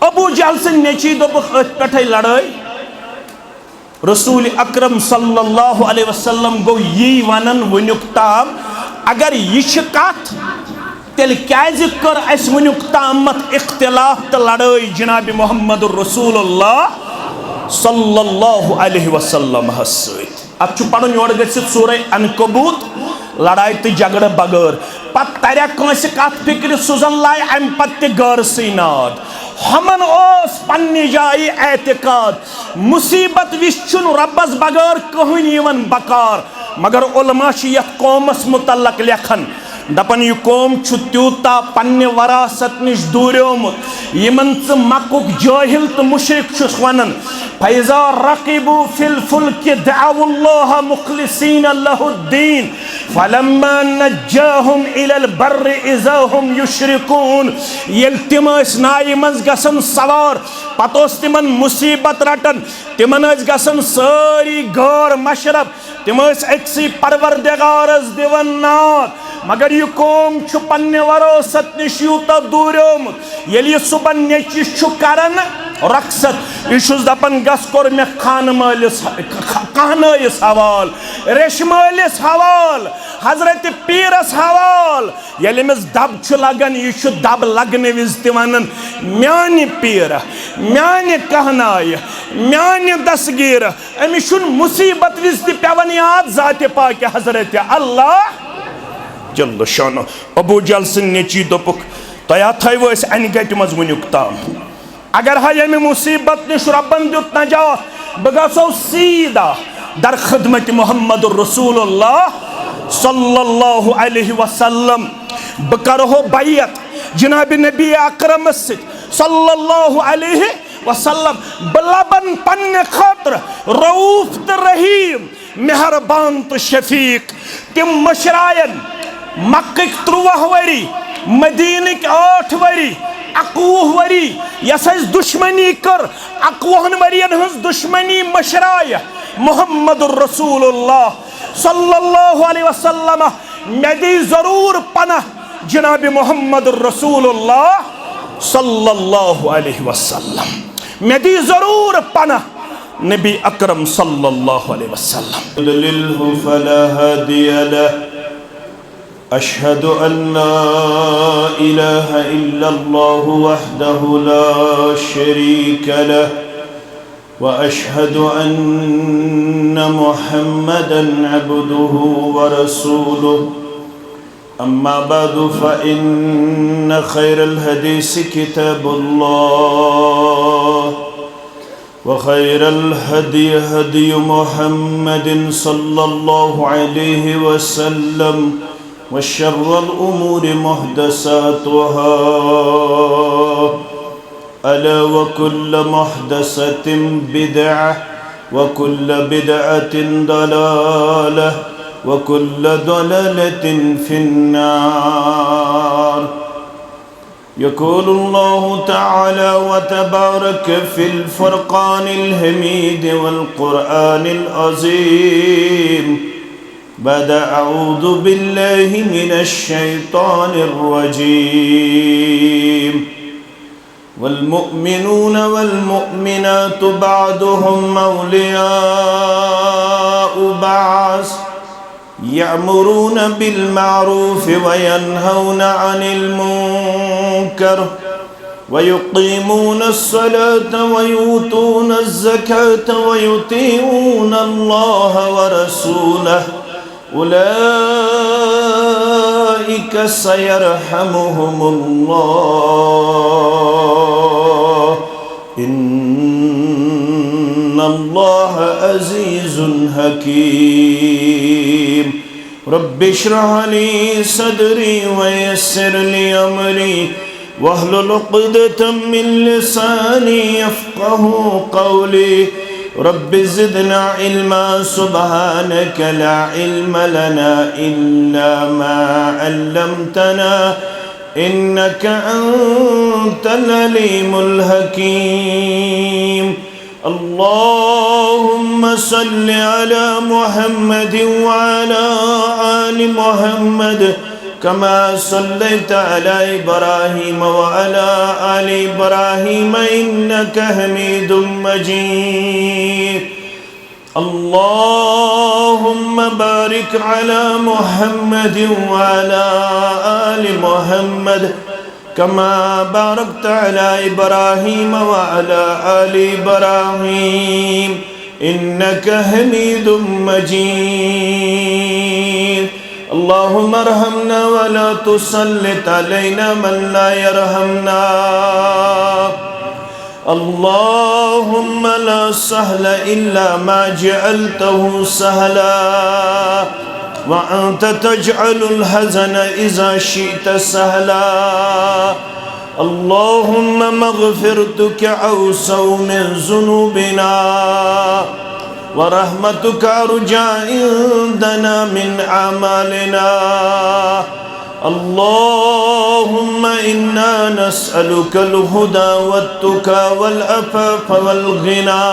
अबू जहल से नेची दोपुक अथ पे लड़ाई रसूल अकरम सल्लल्लाहु अलैहि वसल्लम गो यी वनन वनुक ताम अगर यह कथ तेल क्याज कर अस वनुक तामत इख्तिलाफ तो लड़ाई जनाब मोहम्मद रसूलुल्लाह सल्लल्लाहु अलैहि वसल्लम सत अब पढ़न योर गसित सूरह अनकबूत लड़ाई तो झगड़ बगैर पत तरह कंस कत फिक्र सुजन लाय अम पत गरसै नाद हमन ओस पन्नी जाई एतिकाद मुसीबत विश रब्बस बगैर कहन बकार मगर उलमा यथ कौमस मुतल्लक लेखन दपन यह कौम त्यूता पन्ने वरासत निश दूरियोमुत यमन च मकुक जाहिल तो मुशरिक वनन फैजा रकीबू फिल फुल्क दअवुल्लाह मुखलिसीन लहुद्दीन फलम्मा नज्जाहुम इलल बर्र इज़ा हुम युशरिकून येल तिम नाय मंज गसन सवार पतोस तिमन मुसीबत रटन तिमन गसन सारी गैर मशरब तिम अक्सी परवरदिगारस दिवन नाद मगर यह कौम पन्ने वरासत निश यूता दूरियोमुत येल सुबह नेचिस करन रक्सत यह दपन गस कोर मे खान मालिस कहनस हवाल रेश मालिस हवाल हजरत पीरस हवाल यमिस दब लगन यह दब लगने विज वन म्यान पीर म्यान कहनाय म्यान दसगीर अमिस मुसीबत विज पेवन याद जात पाक हजरत अल्लाह जल्ल शान अबू जहल सिंह नेची दोपुक तया थव अन गट मज वनुक ताम अगर हा यम मुसीबत निश रब्बन दुत नजात बह गसो सीधा दर खिदमत मोहम्मद रसूलुल्लाह सल्लल्लाहु अलैहि वसल्लम बह करहो बैयत जनाब नबी अकरम सल्लल्लाहु अलैहि वसल्लम बह लबन पन्ने खातर रऊफ तो रहीम मेहरबान तो शफीक तिम मशरायन मक्क 13 वरी मदीनक 8 वरी 21 वरी यस दुश्मनी कर 21 वरियन हज दुश्मनी मशराय मोहम्मद रसूलुल्लाह सल्लल्लाहु अलैहि वसल्लम मे दी जरूर पनाह जनाब मोहम्मद रसूलुल्लाह सल्लल्लाहु अलैहि वसल्लम मे दी जरूर पनाह नबी अकरम सल्लल्लाहु अलैहि वसल्लम फला हादिय लह अशहदु अल्ला इलाहा इल्लल्लाह वहदहु ला शरीक लह व अशहदु अन्न मुहम्मदन अब्दुहु व रसूलुहु अम्मा बअदु फ़इन्न खैरल हदीस किताबुल्लाह व खैरल हदी हदी मुहम्मदिन सल्लल्लाहु अलैहि वसल्लम व शर्रल उमूरि मुहदसातुहा अला व कुल्ल मुहदसतिन बिदअह व कुल्ल बिदअतिन दलालह व कुल्ल दलालतिन फिन्नार यक़ूलुल्लाहु तआला व तबारक फिल फ़ुरक़ानिल हमीद वल क़ुरआनिल अज़ीम बाद अऊज़ु बिल्लाहि मिनश शैतानिर रजीम वल मुमिनून वल मुमिनातु बअदुहुम औलियाउ बअज़ यअमुरून बिल मारूफ व यनहौन अनिल मुनकर व युक़ीमून अस्सलात व यूतून अज़्ज़कात व युतीऊन अल्लाह व रसूलह उलाइक सयरहमुहुमुल्लाह इन्नल्लाह अज़ीज़ुन हकीम रब्बि इश्रह ली सदरी व यस्सिर ली अमरी वहलुल उक़दतम मिन लिसानी यफ़क़हू क़ौली रब्बि ज़िदना इल्मा सुब्हानक ला इल्म लना इल्ला मा अल्लमतना इन्नक अंतल अलीमुल हकीम अल्लाहुम्मा सल्लि अला मुहम्मद व अला आलि मुहम्मद كما صليت على إبراهيم وعلى آل إبراهيم إنك حميد مجيد اللهم بارك على محمد وعلى آل محمد كما باركت على إبراهيم وعلى آل إبراهيم إنك حميد مجيد اللهم ارحمنا ولا تسلط علينا من لا يرحمنا اللهم لا سهل إلا ما جعلته سهلا وأنت تجعل الحزن إذا شئت سهلا اللهم مغفرتك أوسع من ذنوبنا ورحمتك أرجى عندنا من أعمالنا اللهم إنا نسألك الهدى والتقى والعفاف والغنى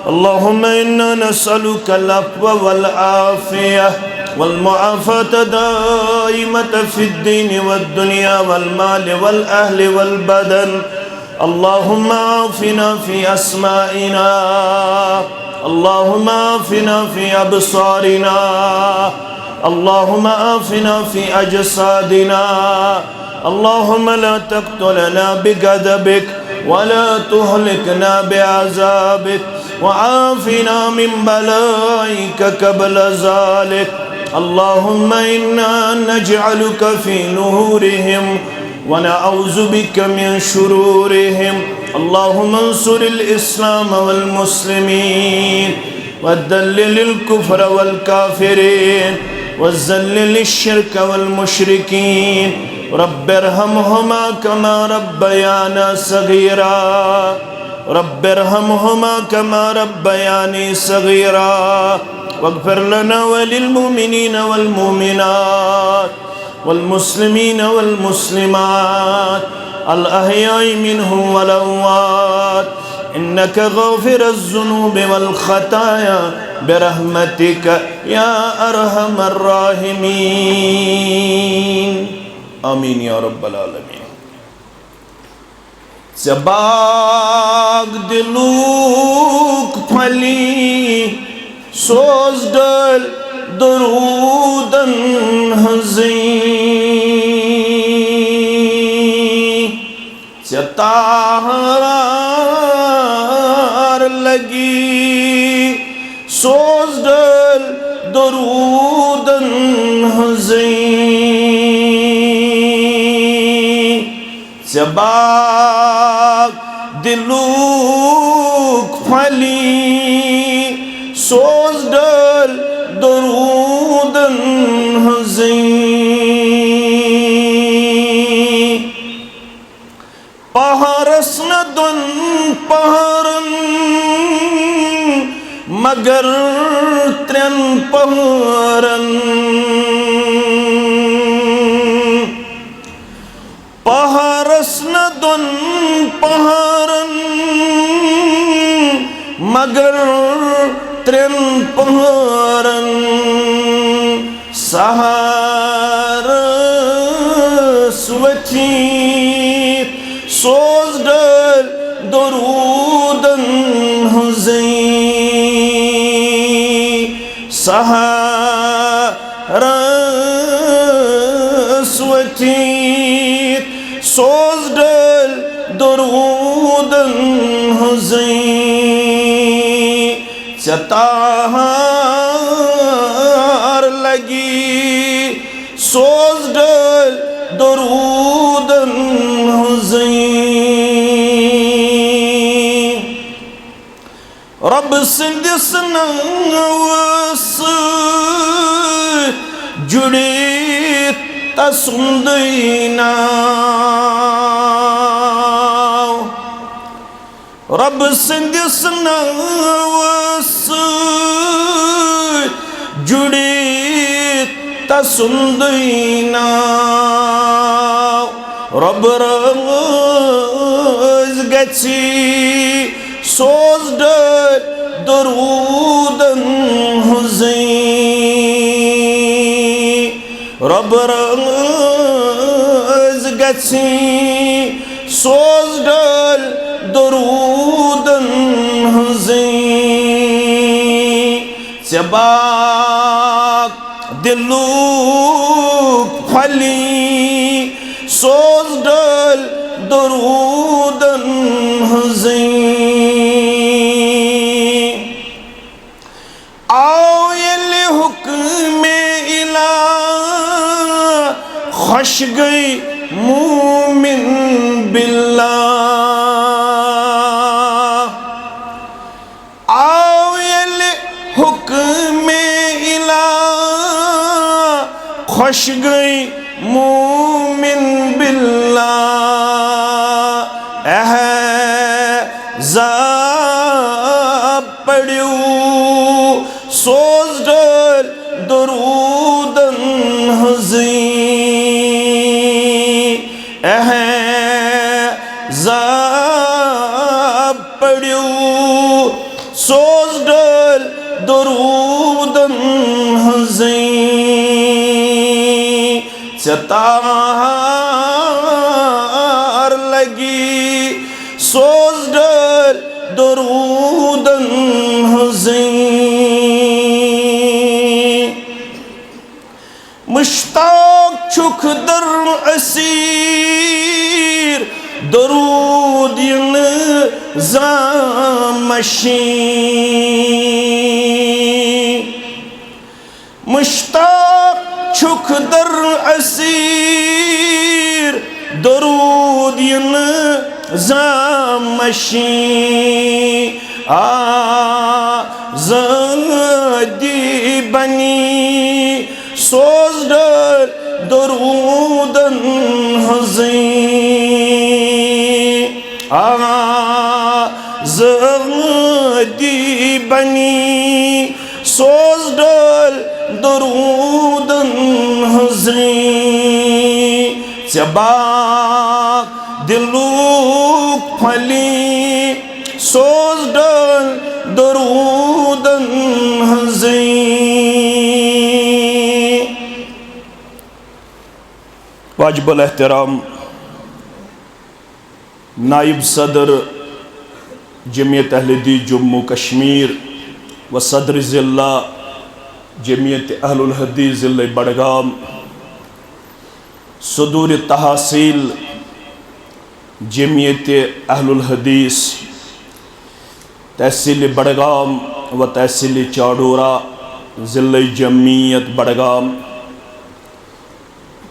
اللهم إنا نسألك العفو والعافية والمعافاة دائمة في الدين والدنيا والمال والأهل والبدن اللهم عافنا في أسمائنا اللهم عافنا في أبصارنا اللهم عافنا في أجسادنا اللهم لا تقتلنا بغضبك ولا تهلكنا بعذابك وعافنا من بلائك قبل ذلك اللهم إنا نجعلك في نهورهم ونعوذ بك من شرورهم اللهم انصر الإسلام والمسلمين وذلل الكفر والكافرين وذلل الشرك والمشركين رب ارحمهما كما ربيانا صغيرا رب ارحمهما كما ربياني صغيرا واغفر لنا وللمؤمنين والمؤمنات والمسلمين والمسلمات الأحياء منهم والأموات إنك غافر الذنوب والخطايا برحمتك يا أرحم الراحمين آمين يا رب العالمين زباغ دلوك پھلی سوز دل درودن ہزیں ستار لگی سوز دل درودن ہزیں زباغ دلوک پھلی سوز دل درودن ہزیں پہرس ندن پہرن مگر ترن پہرن پہرس ندن پہرن مگر ترن پہرن سہار سوچی سوز دل درودن ہزیں سہار سوچی سوز دل درودن ہزیں ستار لگی سوز دل درودن ہزیں رب سندس نوس جڑی تسندینا رب سندس نوس جڑی تسندینا رب رز گچی سوز دل درودن ہزیں रब रज गसी सोज डल दरूदन जबाक दिलूक फली सोज डल दरूदन आओ ये हुक्म इला खुश गई मोमिन बिल्लाह आओ ये हुक्म इला खुश गई मोमिन बिल्लाह एहज़ाब पढ़ू सोज डर दरूदन हज़ी एहज़ाब पढ़ू सोज डर दरूदन हज़ी चतार लगी सोज डर दरूदन हज़ी मुश्ताक छुख दर असीर दरूद जामशी मुश्ताक छुख दर असीर दरूद जामशी आज़ादी बनी सोज डर दरूदन हज़ी आज़ादी बनी सोज डर दरूदन हज़ी जबाक दिलूक फली सोज डर दरूदन हज़ी वाजिबुल एहतराम नाइब सदर जमियत अहले हदीस जम्मू कश्मीर व सदर ज़िला जमियत अहलुल हदीस ज़िला बडगाम सदूर तहसील जमियत अहलुल हदीस तहसील बडगाम व तहसील चाडोरा ज़िला जमियत बडगाम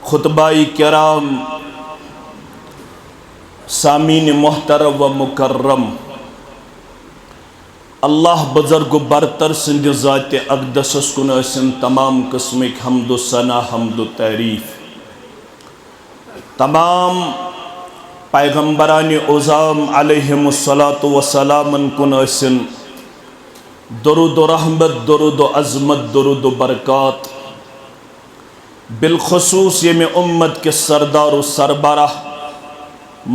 खुतबाई किराम सामीन मोहतरम व मुकर्रम अल्लाह बुजुर्ग बरतर सिंध ज़ात अक़दस कुन तमाम किस्मिक हम्दु सना हम्दु तारीफ तमाम पैगम्बरान उज़ाम अलैहिमुस्सलातु वस्सलामन कुन दरुद रहमत दरुद अज़मत दरुद बरक़ात बिलखुसूस ये में उम्मत के सरदार सरबराह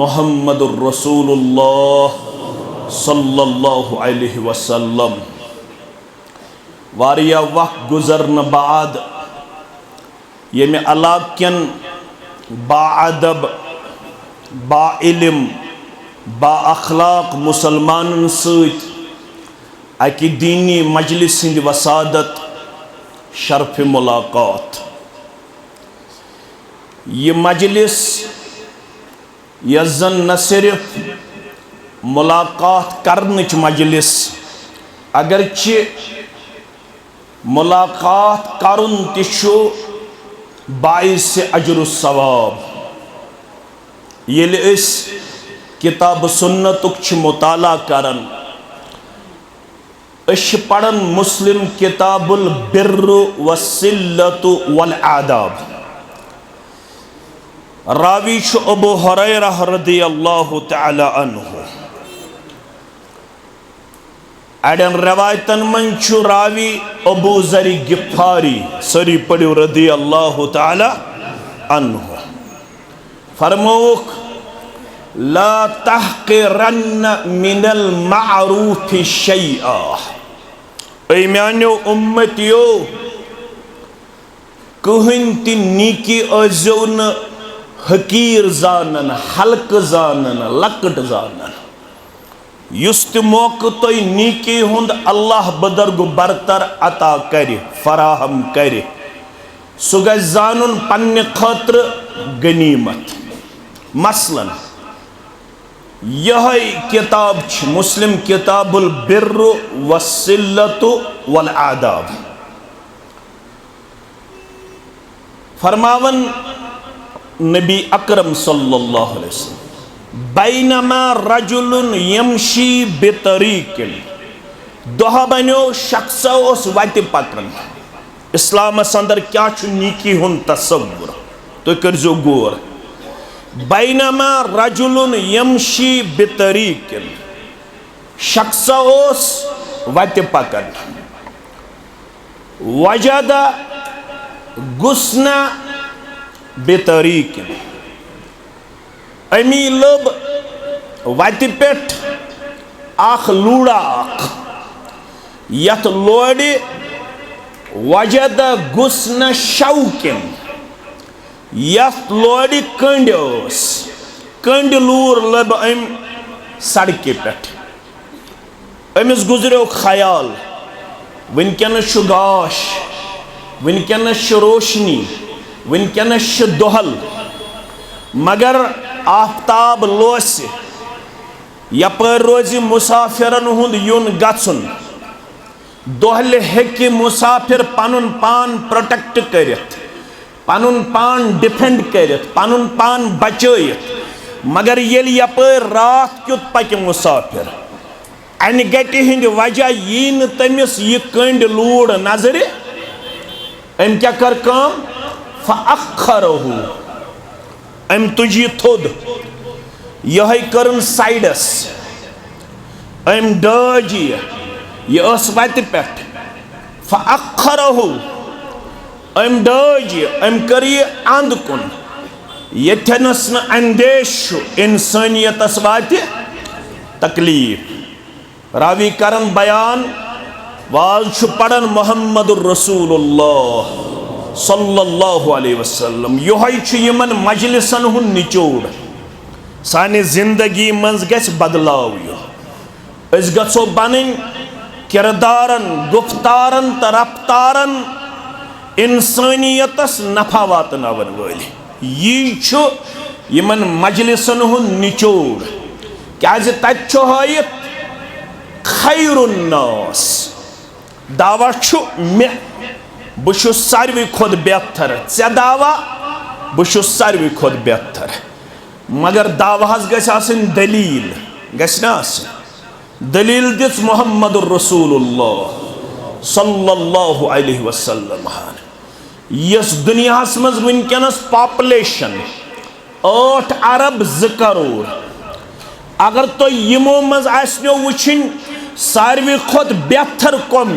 मुहम्मदुर रसूलुल्लाह सल्लल्लाहु अलैहि वसल्लम वारिया वक्त गुजरन बाद ये में अलाक़न बाअदब बाइल्म बाअखलाक मुसलमान सत अकि दीनी मजलिस हिंद वसादत शर्फ मुलाकात ये मजलिस यजन न सिर्फ मुलाकात करनच मजलिस अगरचे मुलाकात करुन तिशु बाइस अजर सवाब येले इस किताब सुन्नतुक छ मुताला करन इश पढ़न मुस्लिम किताबुल बिर्र वसिल्लतु वल आदाब रावी छ अबू हुरैरा रज़ियल्लाहु तआला अन्हु अड़न रवायतन मन छ रावी अबू ज़र गिफ़ारी सरी पढ़ो रज़ियल्लाहु तआला अन्हु फरमौक ला तहक़िरन्न मिनल मारूफ़ि शैआ ऐ म्यानो उम्मतियो कहन ति नीकी अजो न हकीर जानन, हल्क जानन, लकट जानन। युस त मौका तुम नीकी हुंद अल्लाह बदरगु बरतर अता करे, फराहम करे, सह गझ जानन पन्ने खतर गनीमत। मसलन यह किताब मुस्लिम किताबुल बिर्रु वसिल्लतु वल आदाब। फरमावन नबी अकरम सल्लल्लाहु अलैहि वसल्लम, बैनमा रजुलुन यमशी बितरीकिन, दोहा बनो शख्स उस वत पकन। इस्लामस अंदर क्या नीकी हुन तसव्वुर, तो करजो गौर। बैनमा रजुलुन यमशी बितरीकिन, शख्स उस वत पकन, वजदा गुस्ना बेतरीकिन, अमी लब वत पेट आख लूड़ा आख, यथ लोड़े वजद गुस्न शौकिन, यथ लोड़े कंड कंड लूर लब अम सड़क पेट। अमिस गुजरो ख्याल वनकनस गाश, वनकनस रोशनी, वनकनस दोहल, मगर आफ्ताब लोस यपर रोज मुसाफिरन हुंद युन गछुन। दोहल हेकि मुसाफिर पनुन पान प्रोटेक्ट करित, पनुन पान डिफेंड करित, पनुन पान बचयित, मगर येल यपर रात क्युत पकि मुसाफिर, अन गटि हिंद वजह यी न तमिस यह कंड लूड़ नजर, अम क्या कर काम फ़अख़रहु, अम तुझी थोद, यह करन साइडस, अम डज यह वत पेट, फ़अख़रहु, अम डज अम कर अंद कुन, यथनस न अंदेश इंसानियतस वात तकलीफ। रावी करन बयान वाज पढ़न मोहम्मदुर रसूलुल्लाह सल्लल्लाहु अलैहि वसल्लम। यमन मजलिसन हुन निचोड़ साने जिंदगी मज गछ बदलाव। अस गछो बनन किरदारन, गुफ्तारन तो रफ्तारन इंसानियतस नफा वातनावन वाली। यी यमन मजलिसन हुन निचोड़, क्या तत हायत खैरुन्नास, दावा मे बहु सारवी खुद बेहतर, ऐ दावा बहु सारवी खुद बेहतर, मगर दावाहस गछ आसन दलील, गछ ना आसन। दलील दिस मोहम्मदुर रसूलुल्लाह सल्लल्लाहु अलैहि वसल्लम। यस दुनियास मज वनकनस पॉपुलेशन 8 अरब 2 करोड़, अगर तो यमो मज आसनो वुचिन सारवी खुद बेहतर कम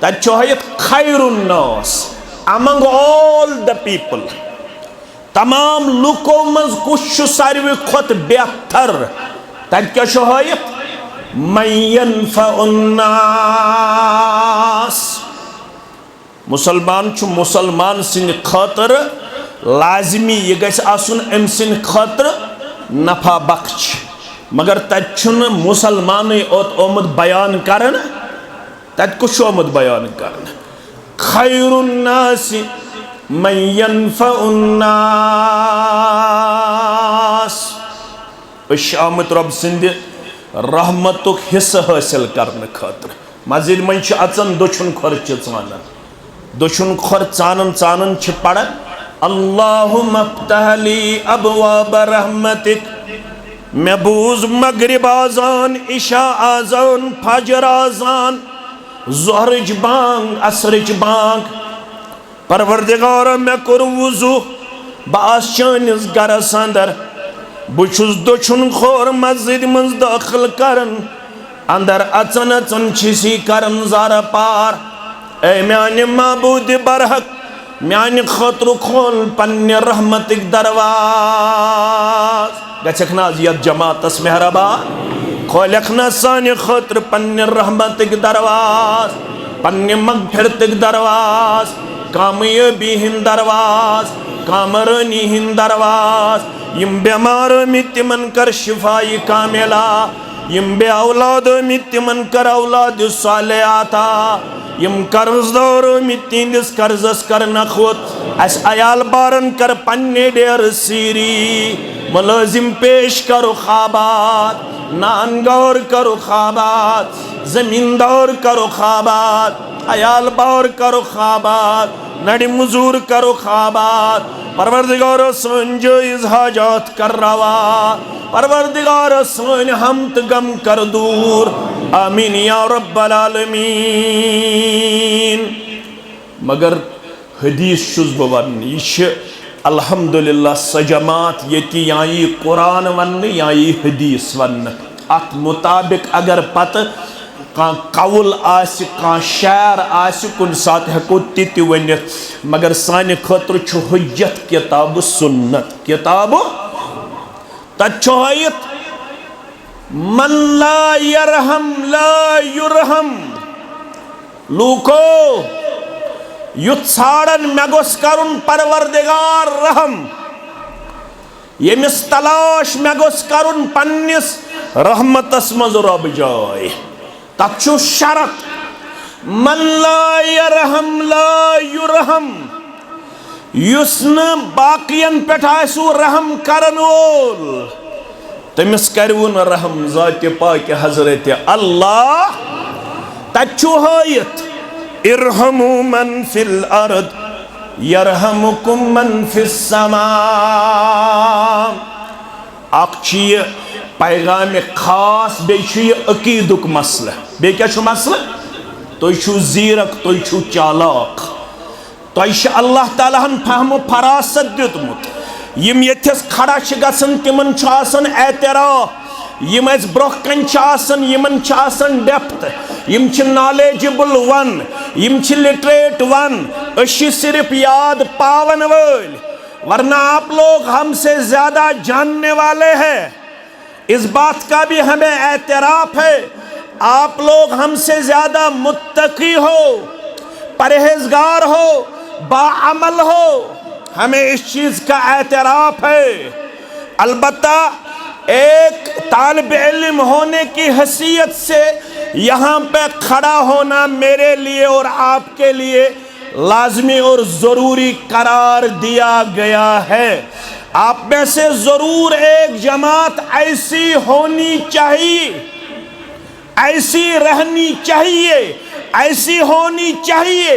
तत खैरुन्नास, अमंग ऑल द पीपल, तमाम लुको मज कुछ सारवी खुद बेहतर, तत क्या मन यनफ़उन्नास। मुसलमान मुसलमान सिंह खतर लाजमी यह गछ आसुन अम सिंह खतर नफा बख्श, मगर तत मुसलमान ओमुत बयान करन, तत कुछ ओमुत बयान करन खैरुन्नास मन यनफ़उन्नास। आमुत रब सिंध रहमतुक हिस्सा हासिल करने खातिर। मस्जिद मन अचन दोछुन खोर चानन, दोछुन खोर चानन चानन पढ़न अल्लाहुम्मा फ़्तह ली अबवाब रहमतिक। मे बूज मगरिब आजान, इशा आजान, फजर आजान, ज़ोहरच बांग, असरच बांग। परवरदिगार मे कोर वुज़ू, बास चानिस गरस अंदर, बुछुस दोछुन खोर मस्जिद मज दाखिल करन, अंदर अचन अचन छिसी करन ज़ारा पार। ए म्याने माबूद बरहक, म्याने खतर खोल पन्ने रहमतिक दरवाज। गछखना यत जमातस मेहरबान खोलखना साने खतर पन्ने रहमतिक दरवाज, पन्ने मगफिरतिक दरवाज। कामयाबी हिंद दरवाज कामरानी हिंद दरवाज यम बेमार में तिमन कर शिफाई कामिला यम बे औलाद में तिमन कर औलाद सालिह आता यम कर्जदार में तिंदिस कर्जस कर नखुत अस अयाल बारन कर पन्ने डेर सीरी मुलाजिम पेश करो खाबात नानगौर करो खाबात जमींदार करो खाबात अयाल बार करो खाबात नड़ी मजूर करो खाबात परवरदिगार सन जायज़ हाजात कर रवा परवरदिगार सन हमत गम कर दूर आमीन या रब्बल आलमीन। मगर हदीस शुज बवन यह अल्हम्दुलिल्लाह सजमात ये या कुरान वन या हदीस वन अत मुताबिक अगर पत कौल आसि शायर आसि कुन सात हेको ति वनित मगर सानि खतर हुज्जत किताब सुन्नत किताब तयत मन ला यरहम ला युरहम लूको युथ छाड़न मे गोस करुन परवरदिगार रहम यमिस तलाश मे गोस करुन पन्निस रहमतस मज रब जाय तु शरत मन ला यरहम ला युरहम युस न बाकियन पेठ आसु रहम करन वोल तमिस करवु न रहम ज़ात पाक हजरत अल्लाह तु हयत इरहमु मन फिल अर्द यरहमुकुम मन फिस समा अक्ची पैगाम खास बे अकीदुक मसल बे क्या मसल तुम जीरक तुम चालाक तुह अल्लाह ताला फहमो फरासत दितमुत यम यथस खड़ा गसन तिमन एतराफ यम ब्रोह कन यमन डेप्थ यम नॉलेजेबल वन यम लिटरेट वन सिर्फ याद पावन वल वरना आप लोग हमसे ज्यादा जानने वाले हैं। इस बात का भी हमें एतराफ है आप लोग हमसे ज्यादा मुत्तकी हो परहेजगार हो बाअमल हो हमें इस चीज का एतराफ है। अलबत्ता एक तालिब इल्म होने की हैसियत से यहाँ पे खड़ा होना मेरे लिए और आपके लिए लाजमी और ज़रूरी करार दिया गया है। आप में से ज़रूर एक जमात ऐसी होनी चाहिए ऐसी रहनी चाहिए ऐसी होनी चाहिए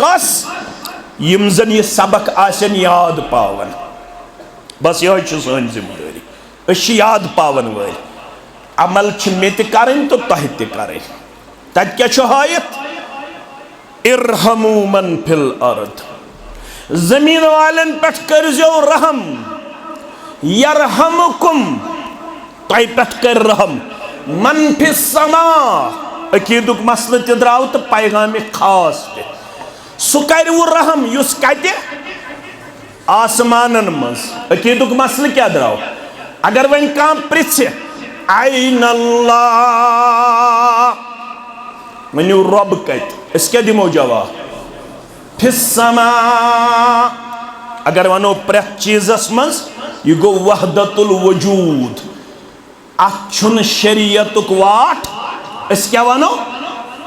कस यम जन ये सबक आसन याद पावन बस यह सान जिम्मेदारी याद पावन वल अमल मे तन तो तह तत क्या हयत इरहमु मन फिल अर्द जमीन वालन पे करजो रहम यरहमुकुम तह पे कर रहम मन फिस समा अकीदुक मसल त द्राव तो पैगाम खास पे सह करवु रहम युस कते आसमानन मज अकीदुक मसल क्या द्राव अगर वन कह पृछ अल्लाह वनु रब कत अस क्या दिमो जवाब फिस्समा अगर वनो प्रेथ चीजस मज यह गो वहदतुल वजूद अन शरीयतुक वाट अस क्या वनो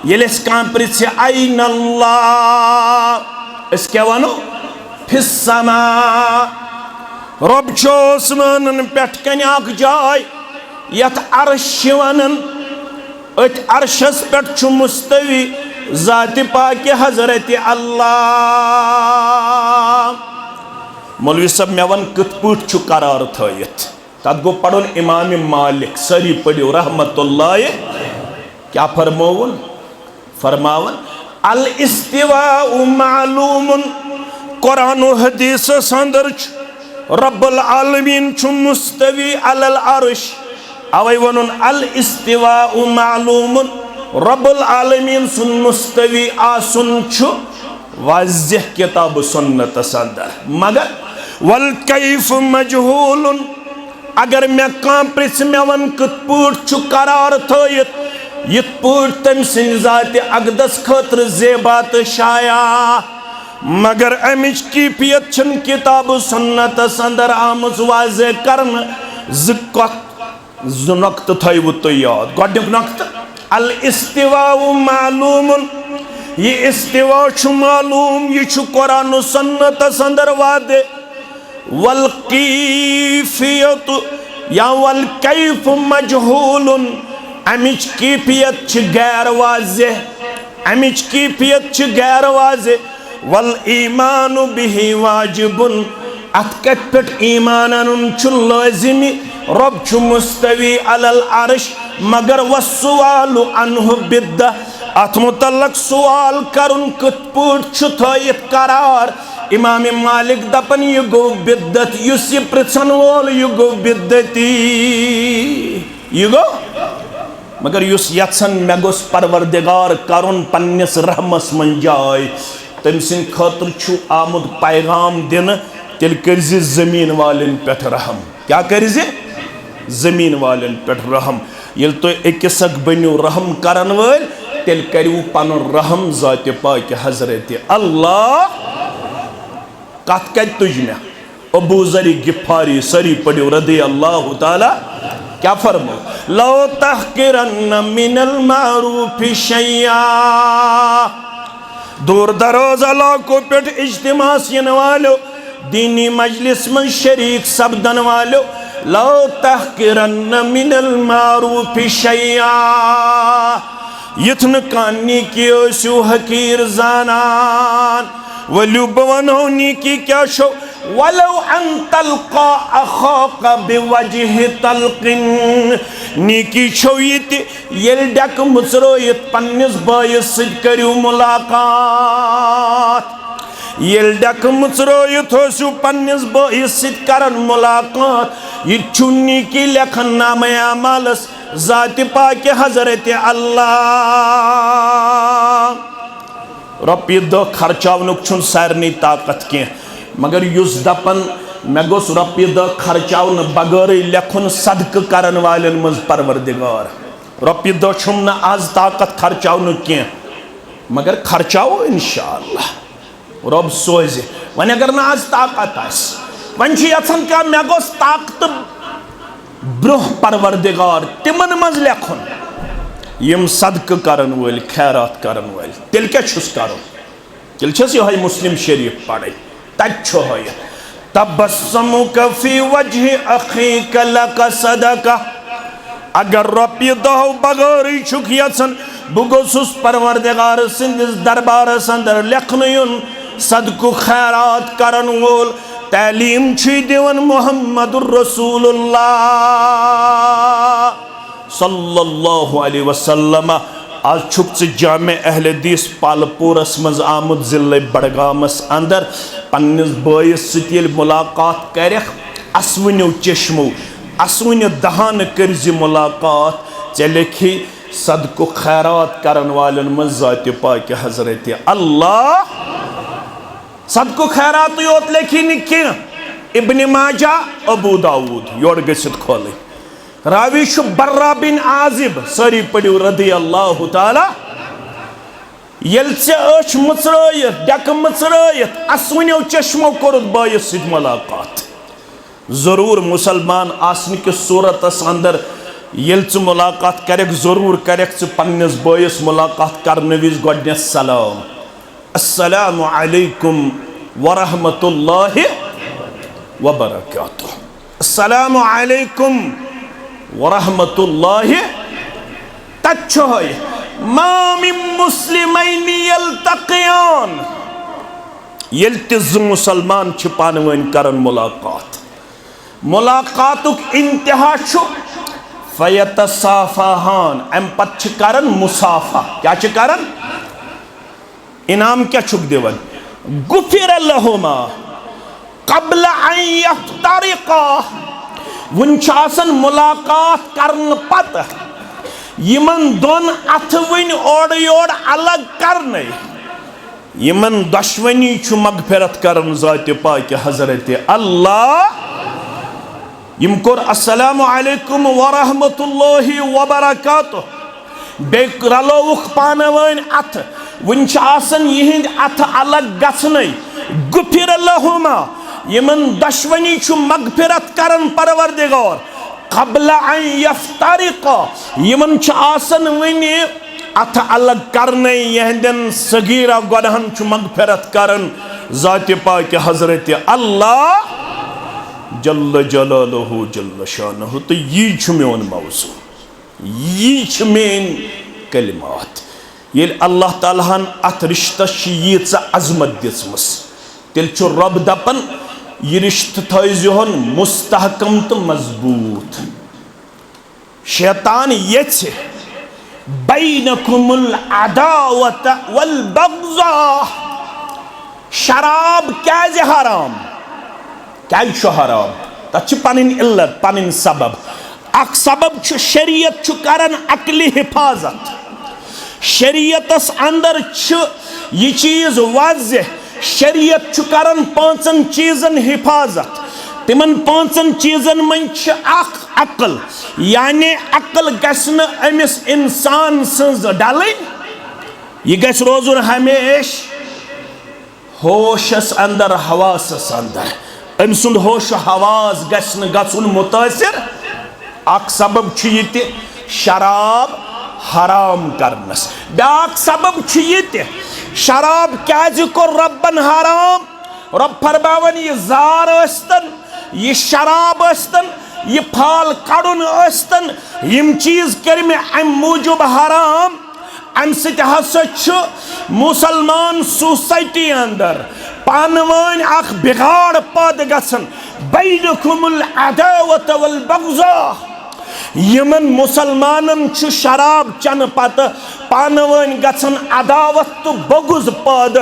ये कह पृछ ऐन अल्लाह अस क्या वनो फिस्समा रब आसमानन पे कन जाय यथ अर्श वनन अत अर्शस पे मुस्तवी ज़ात पाक हजरत अल्लाह। मौलवी सब मे वन कथ पट करार थत तथ गो पढ़न इमाम मालिक सारी पढ़ो रहमतुल्लाह क्या फरमोवन फरमावन अल इस्तिवाउ मालूमुन कुरान हदीस अंदर रब्बुल आलमीन छु मुस्तवी अलल अर्श अवै वनुन अल इस्तिवाउ मालूमुन रब्बुल आलमीन सुन मुस्तवी आसुन छु वाज़िह किताब सुन्नत अंदर मगर वल कैफ मजहूलुन अगर मे कह पृछ मे वन कथ पट छु करार थयत यथ पट तम सिंद ज़ात अक़दस खतर ज़ेबा तो शाया मगर अमिच कीफियत छन किताब सुन्नत अंदर आमज वाजे करन ज़ुनक्त थो तो याद गोडुक नक्त अल इस्तिवा मालूम ये इस्तिवा मालूम ये कुरान सुन्नत अंदर वादे वल कैफियत या वल कैफ मजहूल अमिच कीफियत गैर वाजे अमिच कीफियत गैर वाजे वल ईमान बिही वाजिबुन अत कत पे ईमान लाजिमी रब मुस्तवी अलल अर्श मगर वसुआलु अन्हु बिद्दा अत मुतल्लक सवाल करुन कत पट थयित करार इमाम मालिक दपन यह गो बिद्दत युस यह पृछन वोल यह गो बिद्दती यह गो मगर युस यछन मे गोस परवरदिगार करुन पन्निस रहमस मन जाय तम सिंद खतर छु आमुद पैगाम दिन तेल करजि जमीन वालन पे रहम क्या करजि जमीन वालन पे रहम ये तो अकिसक बनो रहम करन वल तेल करू पन रहम ज़ात पाक हजरत अल्लाह कत कत तुज मे अबू ज़र गिफारी सरी पढ़ो रदी अल्लाह ताला क्या फरमो लो तहकिरन्न मिनल मारूफ शैया दूर दरोज इलाकों पे इज्तिमास यन वालो दीनी मजलिस में शरीक सपदन वालो लो तहकिरन्न मिनल मारूफ शैया यथन कानी की ओसु हकीर जानान वलु बवनो नी की क्या शो वलो अन तल्का अखाका बिवजह तल्किन नीकी छो ये डक मुचरोत पन्निस बायस सद करू मुलाकात ये डक मुचरोत होसु पन्निस बायस सद करन मुलाकात ये चुन्नी की लेखन नाम अमालस ज़ात पाक हजरत अल्लाह रपी दो खर्चावनुक छुन सारनी ताकत के मगर युस दपन मे गोस रपी दो खर्चावन बगैर लेखुन सदक करन वालन मज परवरदिगार रपी दो छुम न आज ताकत खर्चावनुक के मगर खर्चाओ इंशाअल्लाह रब सोज वन अगर न आज ताकत आस वन यन क्या मे गोस ताकत ब्रोह परवरदिगार तिमन मज लेखुन यम सदक करन वल खैरात करन वल तेल क्या छुस करो तेल छस यह मुस्लिम शरीफ पढ़े तच्छो है तबस्समुक फी वजह अखीक लक सदका अगर रपी दह बगैर छुक यसन बह गोसुस परवरदिगार सिंदिस दरबार अंदर लेखन सदक खैरात करन वोल तालीम दिवन मुहम्मदुर रसूलुल्लाह सल्लल्लाहु अलैहि वसल्लम आज छुक जामे अहल हदीस पालपुरस मज आमुद जिले बड़गामस अंदर पन्निस बायस सत मुलाकात कर असवनो चश्मो असवनो दहान करज मुलाकात चे लेखि सदको खैरात करन वालन मज ज़ात पाक हजरत अल्लाह सदको खैरात योत लेखि न इब्न माजा अबू दाऊद योर गसित खोल रावी बर्रा बिन आजिब सारी पढ़ो रदी अल्लाह ताला यल चे मुचरत डक मुचरत असवनो चश्मो कोर बायस सत मुलाकात जरूर मुसलमान आसन कि सूरतस अंदर यल चे मुलाकात कर जरूर कर पन्निस बायस मुलाकात करने विज गोडनेथ सलाम अस्सलामु अलैकुम वरहमतुल्लाहि वबरकातुहू अस्सलामु अलैकुम वरहमतुल्लाहि तच्छो है मा मिन मुस्लिमैनि यल्तक़ियान यल्तिज़ मुसलमान छ पानवन करन मुलाकात मुलाकातुक इंतहा छु फयतसाफहान अम पत छ करन मुसाफा क्या छ करन इनाम क्या छुक दिवन गुफिर लहुमा क़ब्ल अन यफ्तरिक़ा वुन मुलाकात करन पत यमन दोन अथवन ओड योड अलग करने यमन दशवनी छु मगफिरत करन ज़ात पाक हजरत अल्लाह यम कोर अस्सलामु अलैकुम वरहमतुल्लाहि वबरकातुहू बे रलोवुख पानवन अथ वुन आसन यिहिंद अथ अलग गछनै गुफिर लहुमा यमन दशवनी छु मगफिरत करन परवरदिगार क़ब्ल अन यफ्तरिक़ यमन छु आसन वनि अथ अलग करने यहदन सगीरा गुनाहन छु मगफिरत करन ज़ात पाक हजरत अल्लाह जल्ल जलालहु जल्ल शानहु। तो यी छु मेन मौजू, यी छु मेन कलिमात। ये अल्लाह तालाहन अत रिश्तस यीच अजमत दिसमस तेल छु रब दपन यह रिश्त थोन मुस्तहकम तो मजबूत। शैतान ये बैनकुमुल अदावत वल बग़ज़ा शराब क्या हराम क्या हराम तथ पन इल्लत पन सबब अख सबब शरीयत करन अकली हिफाजत शरीयतस अंदर यह चीज वाज़ेह शरीयत करन पांचन चीजन हिफाजत तिमन पांचन चीजन मन अकल यानी अकल गसन अमिस इंसान सज डलन यह गस रोजुन हमेश होशस अंदर हवासस अंदर अम सुंद होश हवास गसन गसन मुतासिर अख सबब ये शराब हराम करनस ब्याक सबब ये शराब क्या कोर रब्बन हराम रब फरमावन यह जार अस्तन यह शराब अस्तन यह फाल कड़ुन अस्तन यम चीज कर में अम मूजूब हराम अम ससा मुसलमान सोसाइटी अंदर पानवान अख बिगाड़ पद गसन बैनकुमुल अदावत वल बग़ज़ा यमन मुसलमानन शराब चन पत पानवान गसन अदावत तो बगुज पद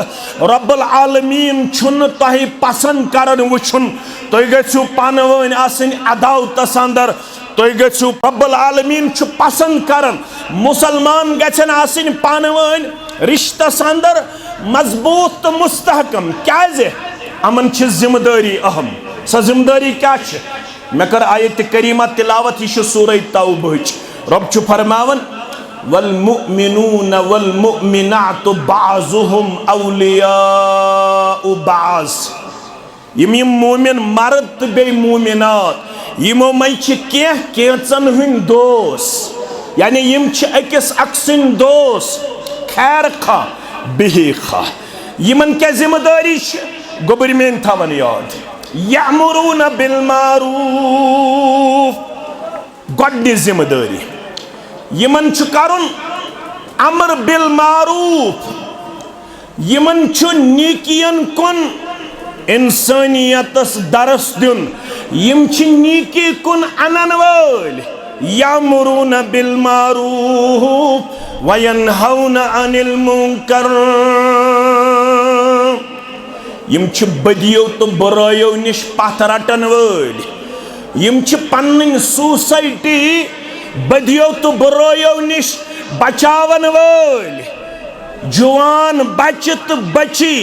रब्बुल आलमीन छुन तह पसंद करन वुछुन तुह गु पानवान आसन अदावतस अंदर तुह गु रब्बुल आलमीन छु पसंद करन मुसलमान गछन आसन पानवान रिश्तस अंदर मजबूत तो मुस्तहकम क्या अमन छ जिम्मेदारी अहम स जिम्मेदारी क्या मैं कर आयत करीमा तिलावत यह सूरह तौबह रब छु फरमावन वल मुमिनून वल मुमिनातु बाज़ुहुम औलियाउ बाज़ यम मोमिन मर्द तो बे मोमिनात यमो मन कैचन हंद दोस यानी यम अकिस अक्सन दोस खैर खा बिही खा यमन क्या जिम्मेदारी गोबर मेन थवन याद यअमुरून बिल मारूफ गोडनी जिम्मेदारी यमन करुन अमर बिल मारूफ यमन नीकियन कुन इंसानियतस दरस दिन यम नीकी कुन अनन वल यअमुरून बिल मारूफ वयनहौन अनिल मुनकर यम बदियों तो बुरायों निश पथ रटन वल यम पन्न सोसाइटी बदियों तो बुरायों निश बचावन वल जवान बच्चे तो बची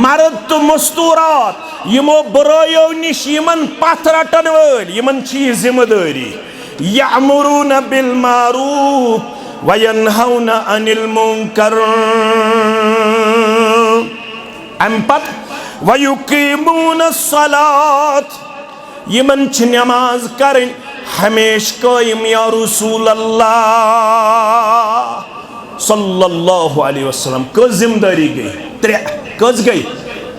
मर्द तो मस्तूरात यमो बुरायों निश यमन पथ रटन वल यमन जिम्मेदारी यअमुरून बिल मारूफ वयनहौन अनिल मुनकर अम्पत वयुकीमून सलात यमन नमाज करें हमेश कायम या रसूल अल्लाह सल्लल्लाहु अलैहि वसल्लम कस जिम्मेदारी गई त्रे कस गई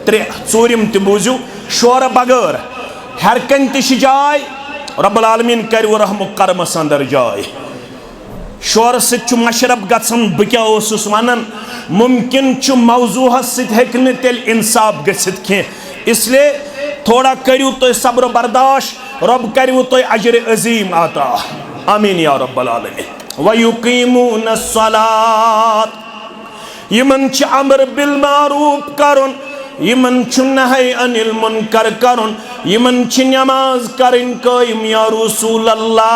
त्रे चूरिम त बूझू शोर बगैर हर कन तह जाय रब्बुल आलमीन कर रहम करमस अंदर जाय शोर सत मशरफ गसन बह क्या वनान मुमकिन मौजूह सत्य तेल इंसाफ गसित कह इसलिए थोड़ा करू तुम सब्र बर्दाश्त रब करू तुम अजर अजीम आता आमीन या रब्बल आलमीन वयुकीमून सलात यमन अमर बिल मारूफ करुन यमन नही अनिल मुनकर करुन यमन नमाज करें कायम या रसूल अल्लाह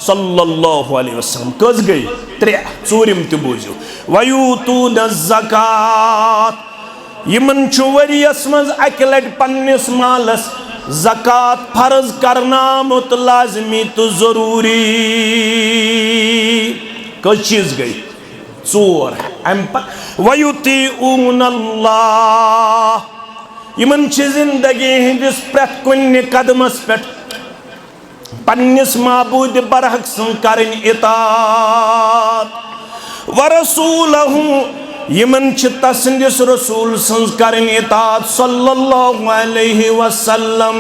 सल्लल्लाहु अलैहि वसल्लम कस गई त्रे चूरिम त बूझू वयूतून ज़कात यमन वरियस मज अक लट पन्निस मालस ज़कात फर्ज करनामुत लाजमी तो जरूरी कस चीज गई चोर अम वयुतीऊन अल्लाह यमन जिंदगी हंदिस प्रत कुन कदमस पे पन्निस माबूद बरहक सं करन इताअत व रसूलहु यमन तसंदिस रसूल सं करन इताअत सल्लल्लाहु अलैहि वसल्लम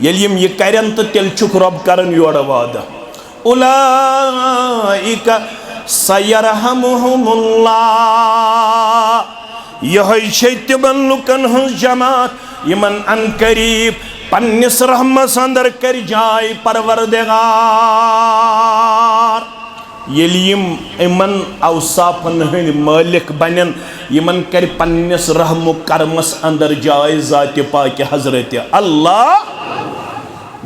यम यह करन तो तेल छुक रब करन योड़ वादा उलाइका सयरहमुहुमुल्लाह यह तिमन लुकन हज जमात यमन अन करीब पन्निस रहमत अंदर कर जाय परवरदिगार यम इमन औसाफन हंद मालिक बनन यमन कर पन्निस रहमु करमस अंदर जाय जात पाक हजरत अल्लाह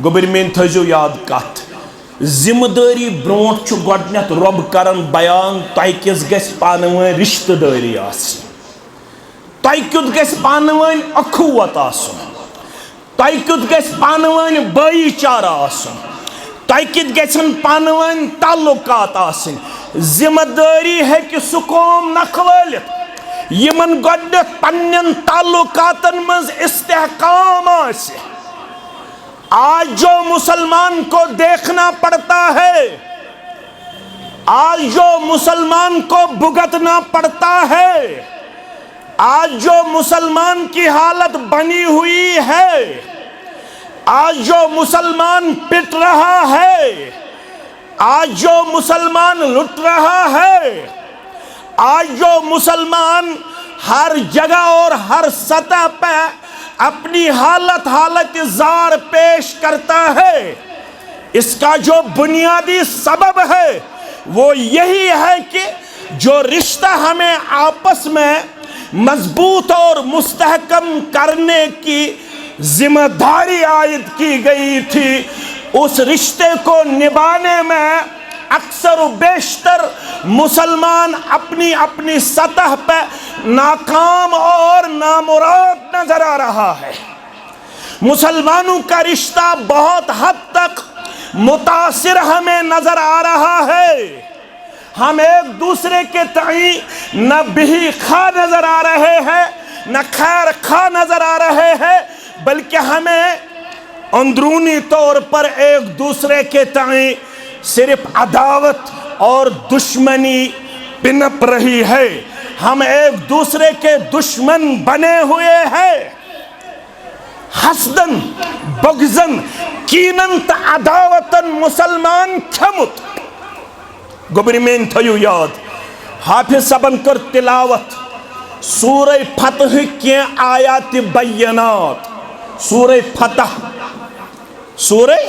गोबर मेन थजो याद कत जिम्मेदारी ब्रोट गोडनेथ रब करन बयान तय किस गस पानवन रिश्तेदारी तय क्युत गस पानवन अखुवत आसन तय क्युत गस पानवन भाईचारा आसन तय कित गसन पानवन ताल्लुकात आसन जिम्मेदारी है कि सुकोम नखवालित यमन गोडनेथ पन्नन ताल्लुकातन मज इस्तेहकाम आसे आज जो मुसलमान को देखना पड़ता है आज जो मुसलमान को भुगतना पड़ता है आज जो मुसलमान की हालत बनी हुई है आज जो मुसलमान पिट रहा है आज जो मुसलमान लुट रहा है आज जो मुसलमान हर जगह और हर सतह पे अपनी हालत जार पेश करता है इसका जो बुनियादी सबब है वो यही है कि जो रिश्ता हमें आपस में मजबूत और मुस्तहकम करने की जिम्मेदारी आयद की गई थी उस रिश्ते को निभाने में अक्सर बेशतर मुसलमान अपनी अपनी सतह पर नाकाम और नामुराद नजर आ रहा है। मुसलमानों का रिश्ता बहुत हद तक मुतासिर हमें नजर आ रहा है। हम एक दूसरे के तई न बिही खा नजर आ रहे हैं न खैर खा नजर आ रहे हैं बल्कि हमें अंदरूनी तौर पर एक दूसरे के तई सिर्फ अदावत और दुश्मनी पिनप रही है। हम एक दूसरे के दुश्मन बने हुए हैं। हसदन बगजन कीनन त अदावतन मुसलमान खमुत गोबरी में थयु याद हाफिज सबन कर तिलावत सूरह फतह के आयात बय्यनात सूरह फतह सूरह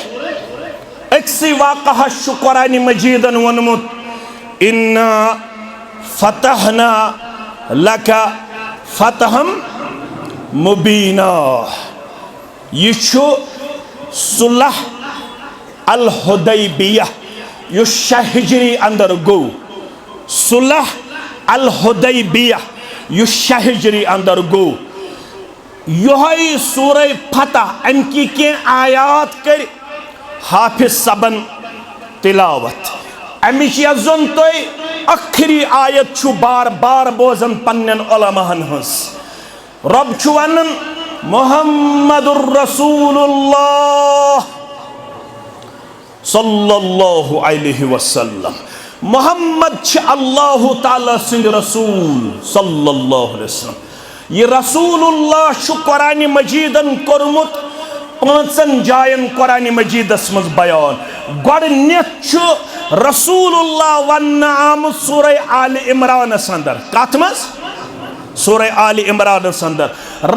अक्सी वाक़हा कुरान मजीदन वनमुत इन्ना फतहना लका फतहम मुबीना यह सुलह अल हुदैबिया यह हिजरी अंदर गो सुलह अल हुदैबिया यह हिजरी अंदर गो यही सूरह फतह अमकी के आयात कर हाफिज सबन तिलावत अमिश यजन तो आखिरी आयत छु बार बार बोजन पन्नन उलमाहन हंस रब छु वनन मुहम्मदुर रसूलुल्लाह सल्लल्लाहु अलैहि वसल्लम मोहम्मद छ अल्लाह ताला सिंह रसूल सल्लल्लाहु अलैहि वसल्लम ये रसूलुल्लाह छु कुरान मजीदन कोरमुत पांचन जायन कुरान मजीदस मज बयान गोडनेथ छु रसूलुल्लाह वन आमुत सूरह आल इमरान अंदर कत मज सूरह आल इमरान अंदर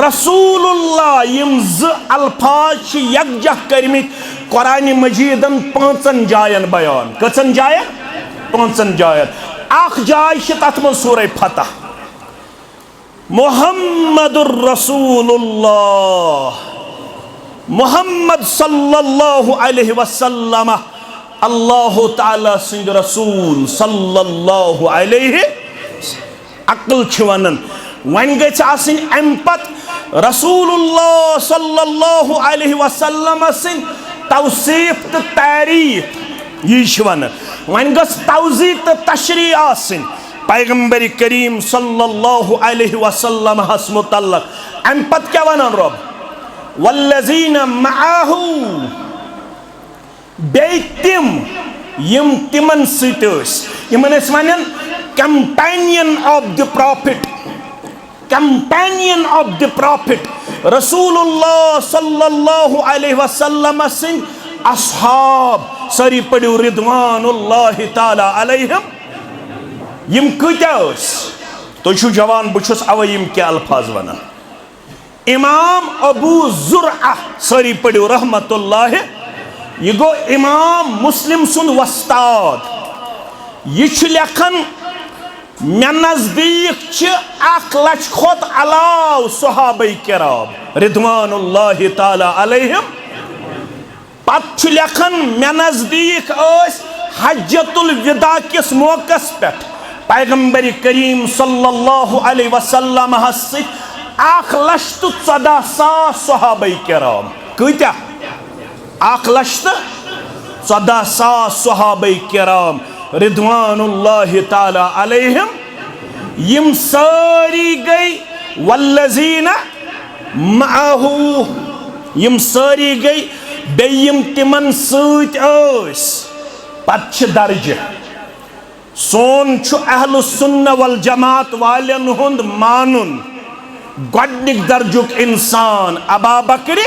रसूलुल्लाह यम ज अल्फाज यकजह करमित कुरान मजीदन पांचन जायन बयान कचन जायन पांचन जायन अख जाय तथ मज सूरह फतह मुहम्मदुर रसूलुल्लाह मुहम्मद सल्लल्लाहु अलैहि वसल्लम अल्लाह ताला सिंह रसूल सल्लल्लाहु अलैहि अक्ल छवनन वन गछ आसिन अम पत रसूलुल्लाह सल्लल्लाहु अलैहि वसल्लम सिंह तौसीफ तो तारीफ यह छवन वन गस तौज़ी तो तशरी आसिन पैगंबर करीम सल्लल्लाहु अलैहि वसल्लम हस मुतल्लक अम पत क्या वनान रब वल्लज़ीन मअहू बे तिम यम तिमन सतस यमन वनान कंपेनियन ऑफ द प्रॉफिट रसूलुल्लाह सल्लल्लाहु अलैहि वसल्लम सिंह असहाब सारी पढ़ो रिदवानुल्लाहि ताला अलैहिम यम कत्यास तुझु जवान बुछुस अवे यम क्या अल्फाज वनान इमाम अबू जुरआ सारी पढ़ो रहमतुल्लाह यह गो इमाम मुस्लिम सुन वस्ताद यह लेखन मे नजदीक 1 लाख खोत अलाव सहाबा किराम रिदवानुल्लाहि ताला अलैहिम पत लेखन मे नजदीक हज्जतुल विदा किस मौकस पे पैगंबर करीम सल्लल्लाहु अलैहि वसल्लम 1,14,000 सहाबा किराम कत्या 1,14,000 सहाबा किराम रिदवानुल्लाहि ताला अलैहिम यम सारी गई वल्लज़ीना मअहू यम सारी गई बेयम तिमन सत पत दर्ज सोन अहल सुन्ना वल जमात वालन हुंद मानुन गोडनिक दर्जुक इंसान अबा बकर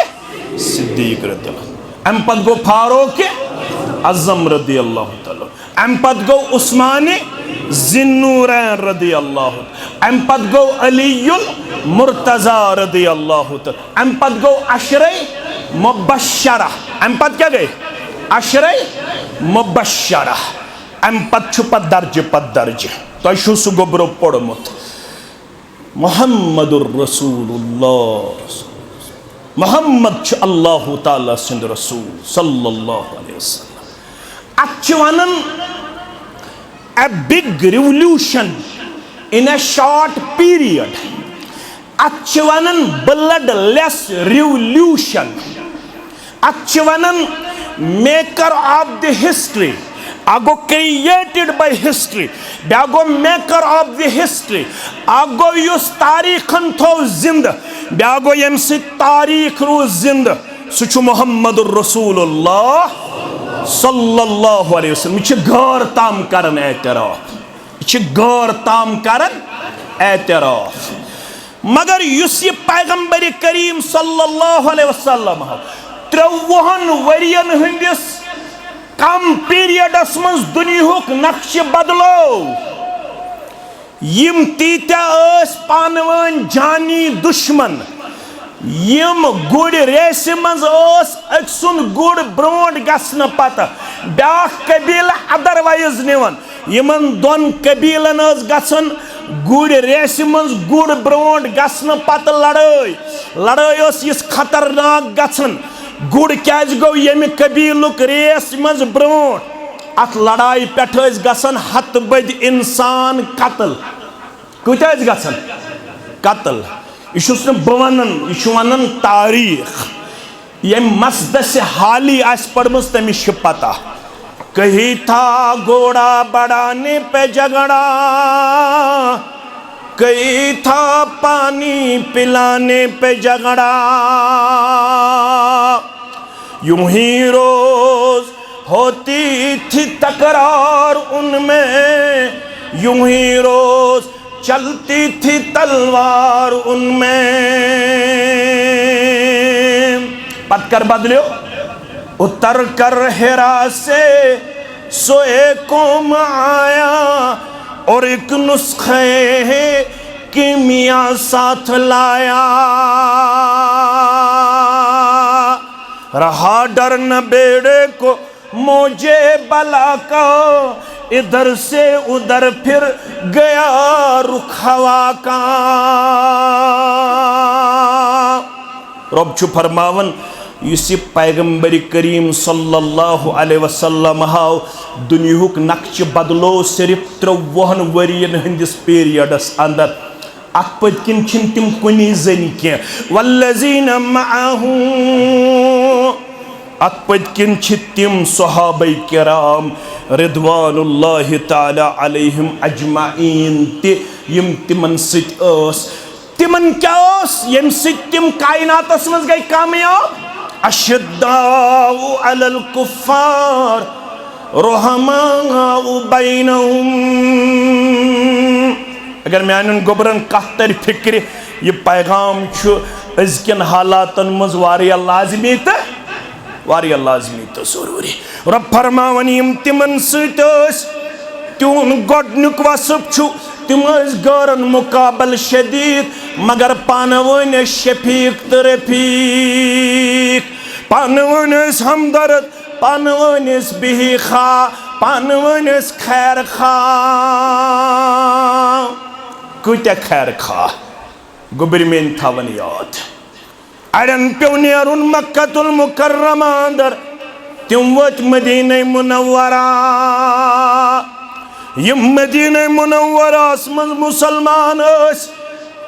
सिद्दीक रदियल्लाहु अम पत गो फारूक आज़म रदियल्लाहु ताला अम पत गो उस्मान ज़िन्नूरैन रदियल्लाहु अम पत गो अलीयुल मुर्तज़ा रदियल्लाहु ताला अम पत गो अशरे मुबश्शरा अम पत क्या गए अशरे मुबश्शरा अम पत दर्ज तो सह गोबरो पोड़मुत मुहम्मदुर रसूलुल्लाह मुहम्मद अल्लाह ताला सिंद रसूल सल्लल्लाहु अलैहि वसल्लम अच वनन a big revolution in a short period अच वनन bloodless revolution अच वनन maker of the history ago created by history bago maker of the history ago yus tarikhan tho zind bago yemsi tarik ru zind suchu muhammadur rasulullah sallallahu alaihi wasallam ch gar tam karan एतराफ मगर use ये पैगंबर करीम सल्लल्लाहु अलैहि वसल्लम 53 वरियन हंदिस कम periods मज दुनियाहुक नक्श बदलो यम तीत्या पानवन जानी दुश्मन यम गुड़ रेस मज अक्सुन गुड़ ब्रोड गसन पत ब्या कबील अदरवाइज निवन यमन दोन कबीलन गसन गुड़ रेस मज गुड़ ब्रोड गसन पत लड़ाई इस खतरनाक गसन गुड़ क्या गो यम कबीलुक रेस मज ब्रोड अत लड़ाई पे गसन हत बद इंसान कत्ल कूत्या गसन कत्ल यह बवन यह तारीख ये मसदस हाली आस पढ़म तमिस पता कही था घोड़ा बढ़ाने पे झगड़ा कही था पानी पिलाने पे झगड़ा यूं ही रोज होती थी तकरार उनमें यूं ही रोज चलती थी तलवार उनमें पत्थर बदलो उतर कर हेरा से सोए कौम आया और एक नुस्खे कीमिया साथ लाया रहा डर न बेड़े को मौजे बला का इधर से उधर फिर गया रुख हवा का रब छु फरमावन इस पैगंबर करीम सल्लल्लाहु अलैहि वसल्लम हाव दुनियाहुक नक्श बदलो सिर्फ 53 वरियन हंदिस पीरियडस अंदर अत पत्किन छिन तिम कुनी जन कह वल्लज़ीना मअहू अत पत्किन तिम सहाबा किराम रिदवानुल्लाहि ताला अलैहिम अजमाइन तिम तिमन तिमन क्या यम तिम कायनातस मज गई कामयाब। अशद्दाउ अलल कुफ्फार रुहमाउ बैनहुम। अगर मैं गोबरन कथ तर फिक्र यह पैगाम अजकन हालातन मज लाजमी तो जरूरी। रब फरमावन यम तिमन तिहन गोडनुक वसफ तिम गरन मुकाबल शदीद मगर पानवन शफीक तो रफीक, पानवन हमदर्द, पानवन बिही खा, पानवन खैर खा। कूत्या खैर खा गुबर मेन थवन याद। अड़न पे नेरुन मक्कतुल मुकर्रमा अंदर तिम वत मदीना मुनव्वरा। यम मदीना मुनव्वरास मज मुसलमान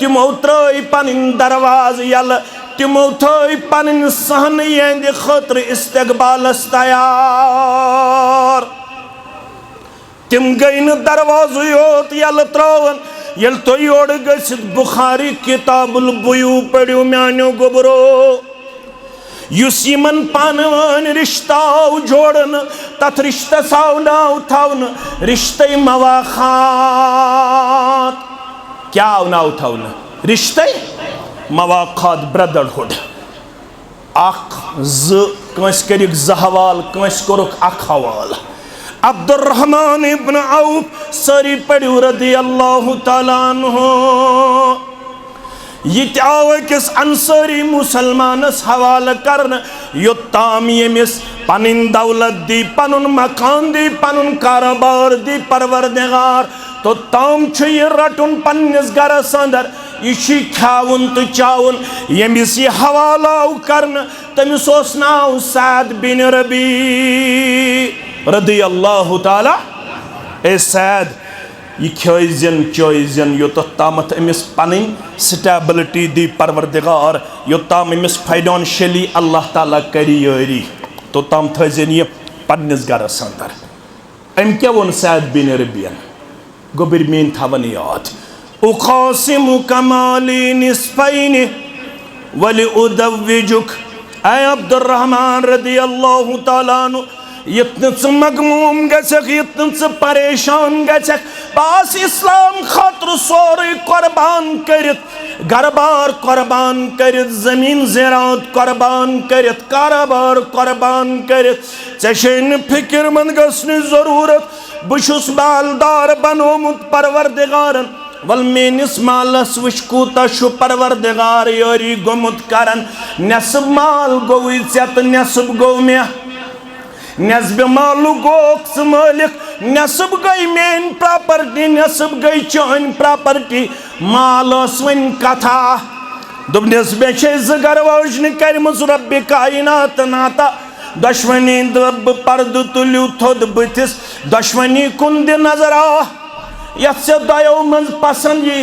तिमो त्रय पन दरवाज यल, तिमो थय पन सहन यंद खतर इस्तकबालस तैयार। तिम गई न दरवाज योत यल त्रवन यल तो योड़ गसित बुखारी किताबुल बुयू पढ़ो म्यानो गोबरो। युस यमन पानवन रिश्ताव जोड़न तथ रिश्ता सावनाव थावन रिश्ते मवाखात। क्या नाव थावन रिश्ते मवाखात ब्रदरहुड। कंस करिक ज हवाल कंस कोरुक अख हवाल। अब्दुर्रहमान इब्न औफ सारी पढ़ो रदियल्लाहु ताला अन्हु। यह आव किस अंसारी मुसलमानस हवाल करन योत्ताम यमिस पनिन दौलत दी, पनुन मकान दी, पनुन कारोबार दी परवरदिगार, तो ताम यह रटुन पन्निस गरस अंदर यह खावन तो चावन यमिस यह हवालाव करन तमिस ओस नाव सअद बिन रबी रदियल्लाहु ताला। ए सअद यह खोजन चोजन योत तामत अमिस पन स्टेबिलिटी दी परवरदिगार, योत्ताम अमिस फाइनेंशियली अल्लाह ताला करी यारी, तो ताम थजन यह पन्निस गरस अंदर। अम क्या वोन सअद बिन रबियन गोबर मेन थवन याद। उक़ासिमु कमाली निस्फ़ैनि वलि उदव्विजुक। ऐ अब्दुर्रहमान रदियल्लाहु ताला अन्हु यत्न मगमूम गछक, यत्न परेशान गछक, पास इस्लाम खतर सोरे कुर्बान करित, घरबार कुर्बान करित, जमीन ज़राअत कुर्बान करित, कारोबार कुर्बान करित, चेन फिक्र मंद गसने जरूरत बुशुस मालदार बनोमुत परवरदिगारन वल मेनिस मालस वश कूता शु परवरदिगार यारी गोमुत करन। नसब माल गोई चत नसब गो मे, नस्ब मालू गोक्स मालिक, नसब गई मेन प्रॉपर्टी, नसब गई चौन प्रॉपर्टी। मालस वन कथा दोपनस मे गर वोजन करमस रब्बि कायनात नाता। दुश्मनी दब पर्द तुलू थोद बथिस, दुश्मनी कुन दि नजरा ये दो मज पसंद यी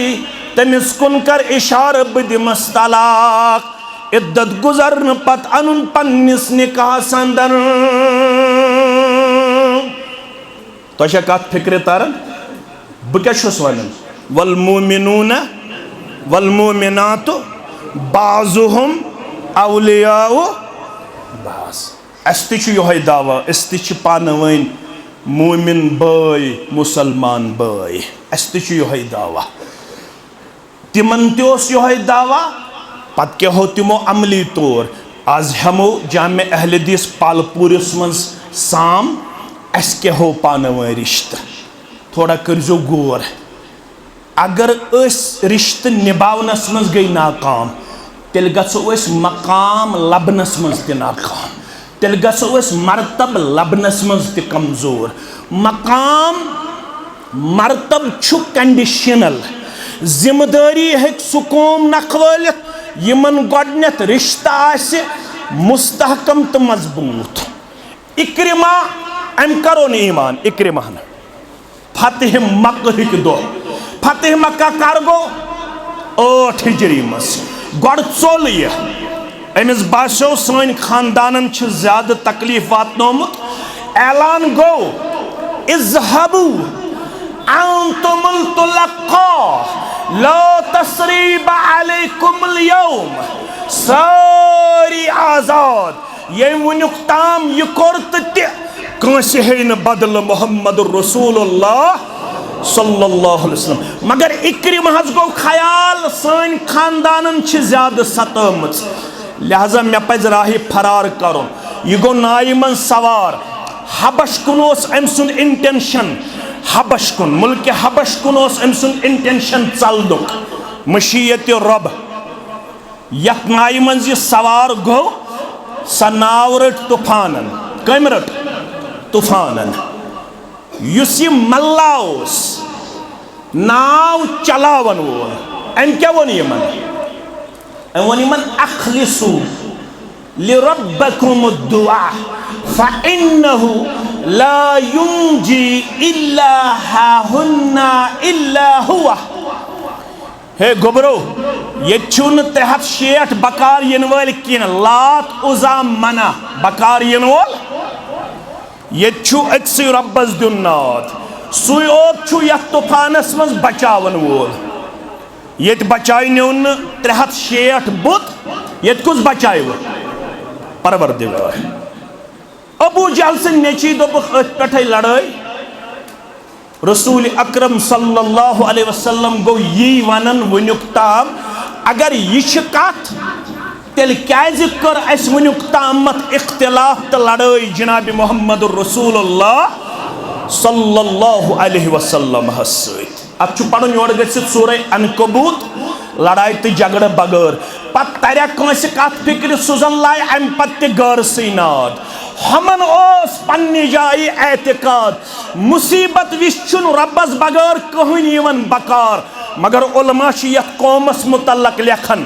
तमिस कुन कर इशार बह दिमस तलाक। इद्दत गुजरन पत अनुन पन्निस निकाह अंदर। तो कत फिक्र तरन बह क्या वन वल मोमिनून वल मोमिनातु बाज़ुहुम औलियाउ बाज़। अस तह दावा अस तह पान वन मोमिन बाय मुसलमान बाय, अस तह दावा तिमन तोस दावा। पत क्या हो तिमो अमली तौर आज हमो जामे अहल हदीस पालपुरस मज साम अस क्या हो पान वन रिश्त। थोड़ा करजो गौर, अगर अस रिश्त निभावनस मज गई नाकाम तेल गो मकाम लबनस मज त नाकाम, तेल गो मरतब लबनस मज त कमजोर। मकाम मरतब छु कंडीशनल, जिम्मेदारी हेक सुकूम नखवालित यमन गोडनेथ रिश्ता आसे मुस्तहकम तो मजबूत। इक्रिमा अम करो न ईमान इक्रिमा फतेह मक्का दो, फतेह मक्का कर गो 8 हिजरी मस गोड चोल यह अमिस बासो सन खानदानन ज्यादा तकलीफ वातनोमुत ऐलान गो इज़हबू अंतुमुल तुलक्का ला तस्रीब अलैकुमुल यौम सारी आजाद ये वुनुक ताम ये कोर्त कंसे है न बदल मोहम्मद रसूलुल्लाह सल्लल्लाहु अलैहि वसल्लम मगर इक्रिम हज गो ख्याल सन खानदानन ज्यादा सतमच लिहाजा मे पज राह फरार करुन यह गो नाय मन सवार हबश कुन अम सुन इंटेंशन हबश कुन मुल्क हबश कुन अम सुन इंटेंशन चलनुक मशीयत रब यथ नाय मन सवार गो स नाव रट तूफानन कम रट तूफानन युस यह मल्ला नाव चलावन वोल अम क्या वो वन अखलिसू लिरब्बकुम दुआ फइन्नहु ला युंजी इल्ला हाहुन्ना इल्ला हुवा हे गोबरो ये चुन 360 बकार यन वल किन लात उजा मना बकार यन वल ये छु अक्सी रब्बस दुन्नात सुयोत छु यह तूफानस मज बचावन वोल ये बचाई न्यून 360 बुत ये कुछ बचाए वो परवरदिगार अबू जहल से नेची दोपुख पे लड़ाई रसूल अकरम सल्लल्लाहु अलैहि वसल्लम गो यी वनन वनुक ताम अगर यह कथ तेल क्याज कर अस वनुक तामत इख्तिलाफ तो लड़ाई जनाब मोहम्मद रसूलुल्लाह सल्लल्लाहु अलैहि वसल्लम सत अब पढ़न योर गसित सूरह अनकबूत लड़ाई तो झगड़ बगैर पत तरह कंसे कत फिक्र सुजन लाय अम पत्ते गैर सीनाद हमन ओस पन्नी जाई एतकाद मुसीबत विश्चुन रब्बस बगैर कहन यवन बकार मगर उलमा यथ कौमस मुतल्लक लेखन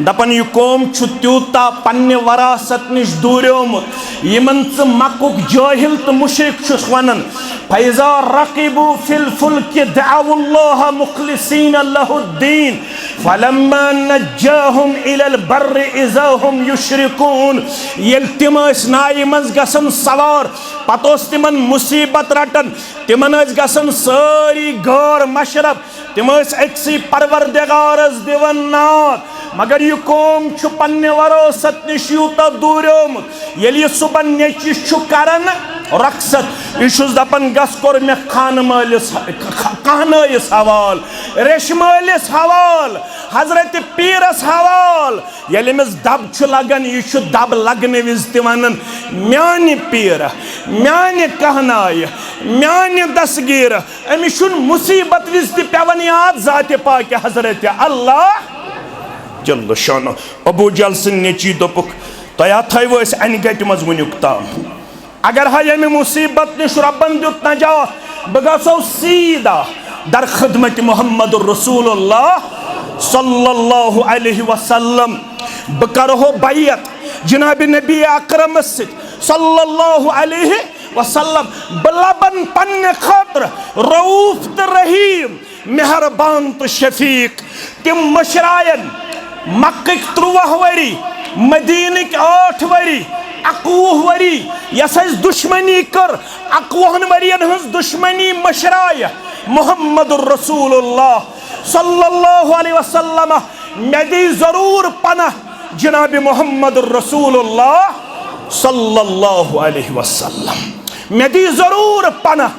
दपन यह कौम त्यूता पन्ने वरासत निश दूरियोमुत यमन मकुक जाहिल तो मुशरिक वनन फैजा रकीबू फिल फुल्क दअवुल्लाह मुखलिसीन लहुद्दीन फलम्मा नज्जाहुम इलल बर्र इज़ा हुम युशरिकून येल तिम नाय मज गसन सवार पतोस तिमन मुसीबत रटन तिमन गसन सारी गैर मशरफ तिम अक्सी परवरदिगारस दिवन नाद मगर यह कौम पन्ने वरासत निश यूता दूरियोमुत येल सुबन नेचिश करन रक्सत यह दपन गस कोर मे खान मालिस कहनस हवाल रेश मालिस हवाल हजरत पीरस हवाल येल अमिस दब लगन यह दब लगने विज वन म्यान पीर म्यान कहनाय म्यान दसगीर अमिस मुसीबत विज पेवन याद जात पाक हजरत अल्लाह जल्ल शान अबू जहल सिंह नेची दोपुक तया थो अन गट मज वनुक ताम अगर हा यम मुसीबत निश रब्बन दुत नजात बह गो सीधा दर खिदमत मोहम्मद रसूलुल्लाह सल्लल्लाहु अलैहि वसल्लम बह करो बैयत जनाब नबी अकरम सल्लल्लाहु अलैहि वसल्लम बलबन पन्ने खातर रऊफ तो रहीम मेहरबान तो शफीक तिम मशरायन मक्क 13 वरी मदीनक 8 वरी 21 वरी यस दुश्मनी कर 21 वरियन हज दुश्मनी मशराय मोहम्मद रसूलुल्लाह सल्लल्लाहु अलैहि वसल्लम मे दी जरूर पनाह जनाब मोहम्मद रसूलुल्लाह सल्लल्लाहु अलैहि वसल्लम मे दी जरूर पनाह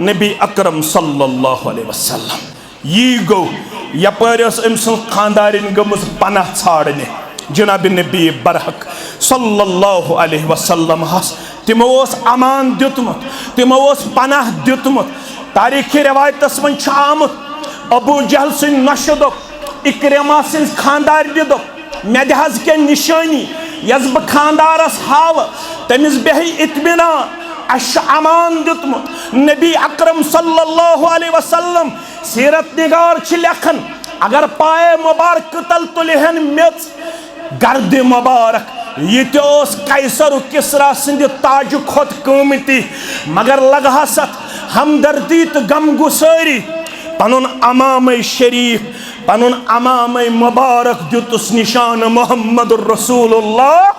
नबी अकरम सल्लल्लाहु अलैहि वसल्लम यी गो यपर अम खानदारिन गमस पनाह छाड़ने जनाब नबी बरहक सल्लल्लाहु अलैहि वसल्लम हस तिमो अमान दितमुत तिमो पनाह दितमुत तारीखी रवायतस मन आमुत अबू जहल सिंह नश दोप इक्रमा सिंह खानदार दोप मे दहज के निशानी यस बह खानदारस हाव तमिस बेह इत्मीनान अश अमान दितमुत नबी अकरम सल्लल्लाहु अलैहि वसल्लम सीरत निगार लेखन अगर पाए मुबारक तल तुलहन मेच गर्द मुबारक यह कैसर किसरा सिंध ताज खोत कीमती मगर लगहसत हमदर्दी तो गम गुसारी पनुन अमाम शरीफ पनुन अमाम मुबारक दितुस निशान मोहम्मदुर रसूलुल्लाह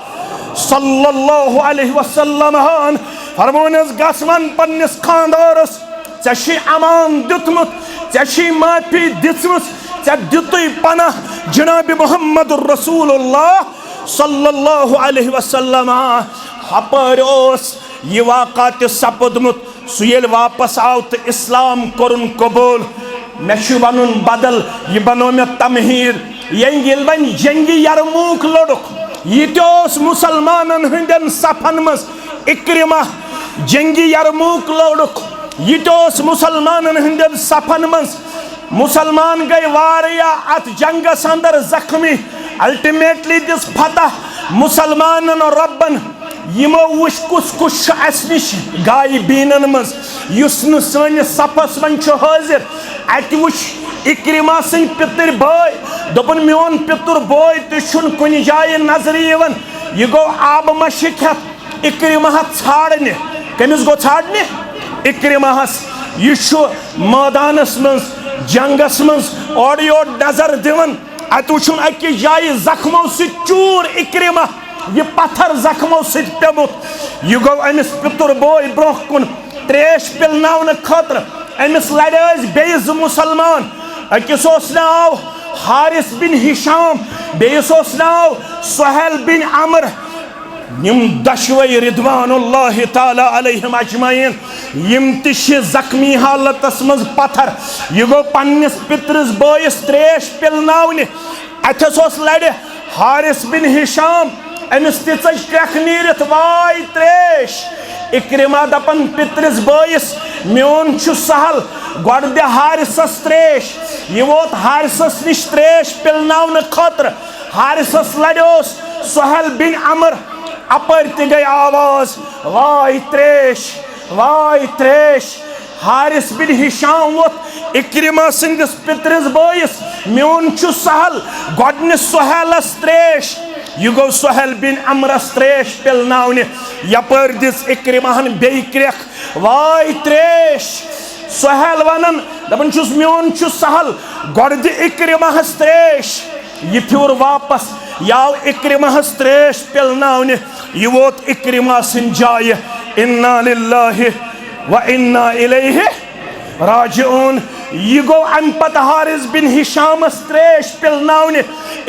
सल्लल्लाहु अलैहि वसल्लम हान फरमोनस गसमन पन्निस खानदारस चे अमान दितमुत चे माफी दितमुस चे दितुई पना जनाब मोहम्मदुर रसूलुल्लाह सल्लल्लाहु अलैहि वसल्लम हपर यह वाक़ा त सपदमुत सु येल वापस आव तो इस्लाम कोरुन कबूल मे वन बदल यह बनो मे तमहीर ये वन जंगी यरमूक लड़ुक यह मुसलमान हंदन सफन मज इक्रिमा जंगी यरमूक लड़ुक यह मुसलमान हंदन सफन मज मुसलमान गई वारिया अत जंगस अंदर जख्मी अल्टीमेटली दिस फतह मुसलमान रब्बन यमो वुश कुस कुछ अस निश गायबीनन मज युस न सनिस सफस मन हाजिर अत वुश इक्रिमा सिंह पितर भाई दोपन मोन पितर बोय तुन कुन जाय नजर यवन यह गो आब मशिक हेत इक्रिमा छाड़ने कमिस गो छाड़ने इक्रिमाहस यह मैदानस मज जंगस मज और योर नजर दिवन अत वुन अकिस जाय जख्मों से चूर इक्रिमा यह पत्थर जख्मों से पेमुत यह गो अमिस पितर बोय ब्रोह कुन त्रेश पिलनावन खतर अमिस लड़े बेज मुसलमान अकिस नाव हारिस बिन हिशाम बेस नाव सुहैल बिन अमर यम दशवै रिदवानुल्लाहि ताला अलैहिम अजमईन यम तिश जख्मी हालतस मज पत्थर यह गो पन्निस पितरस बोयस त्रेश पिलनावन अथस लड़े हारिस बिन हिशाम अमिस तिच क्रख नीरित वाय त्रेश इक्रिमा दपन पितरस बोयस मोन सहल गोड़ दे हारिसस त्रेश यह वोत हारिसस निश त्रेश पिलनावन खतर हारिसस लड़ोस सुहैल बिन अमर अपर ते गई आवाज वाय त्रेश हारिस बिन हिशाम वोत इक्रिमा सिंदिस पितरस बोयस मोन सहल गोड़न सुहैलस त्रेश यह गो सुहैल बिन अमरस त्रेश पिलनावन यपर दिस इक्रिमाहन बे क्रख वाय त्रेश सुहैल वनन दपन मोन सहल गोड़ दि इक्रिमाहस त्रेश यह फिर वापस याव इक्रिमाहस त्रेश पिलनावन यह वोत इक्रिमा सिन जाय इन्ना लिल्लाहि व इन्ना इलैहि राजिऊन यह गो अम पत हारिस बिन हिशामस त्रेश पिलनावन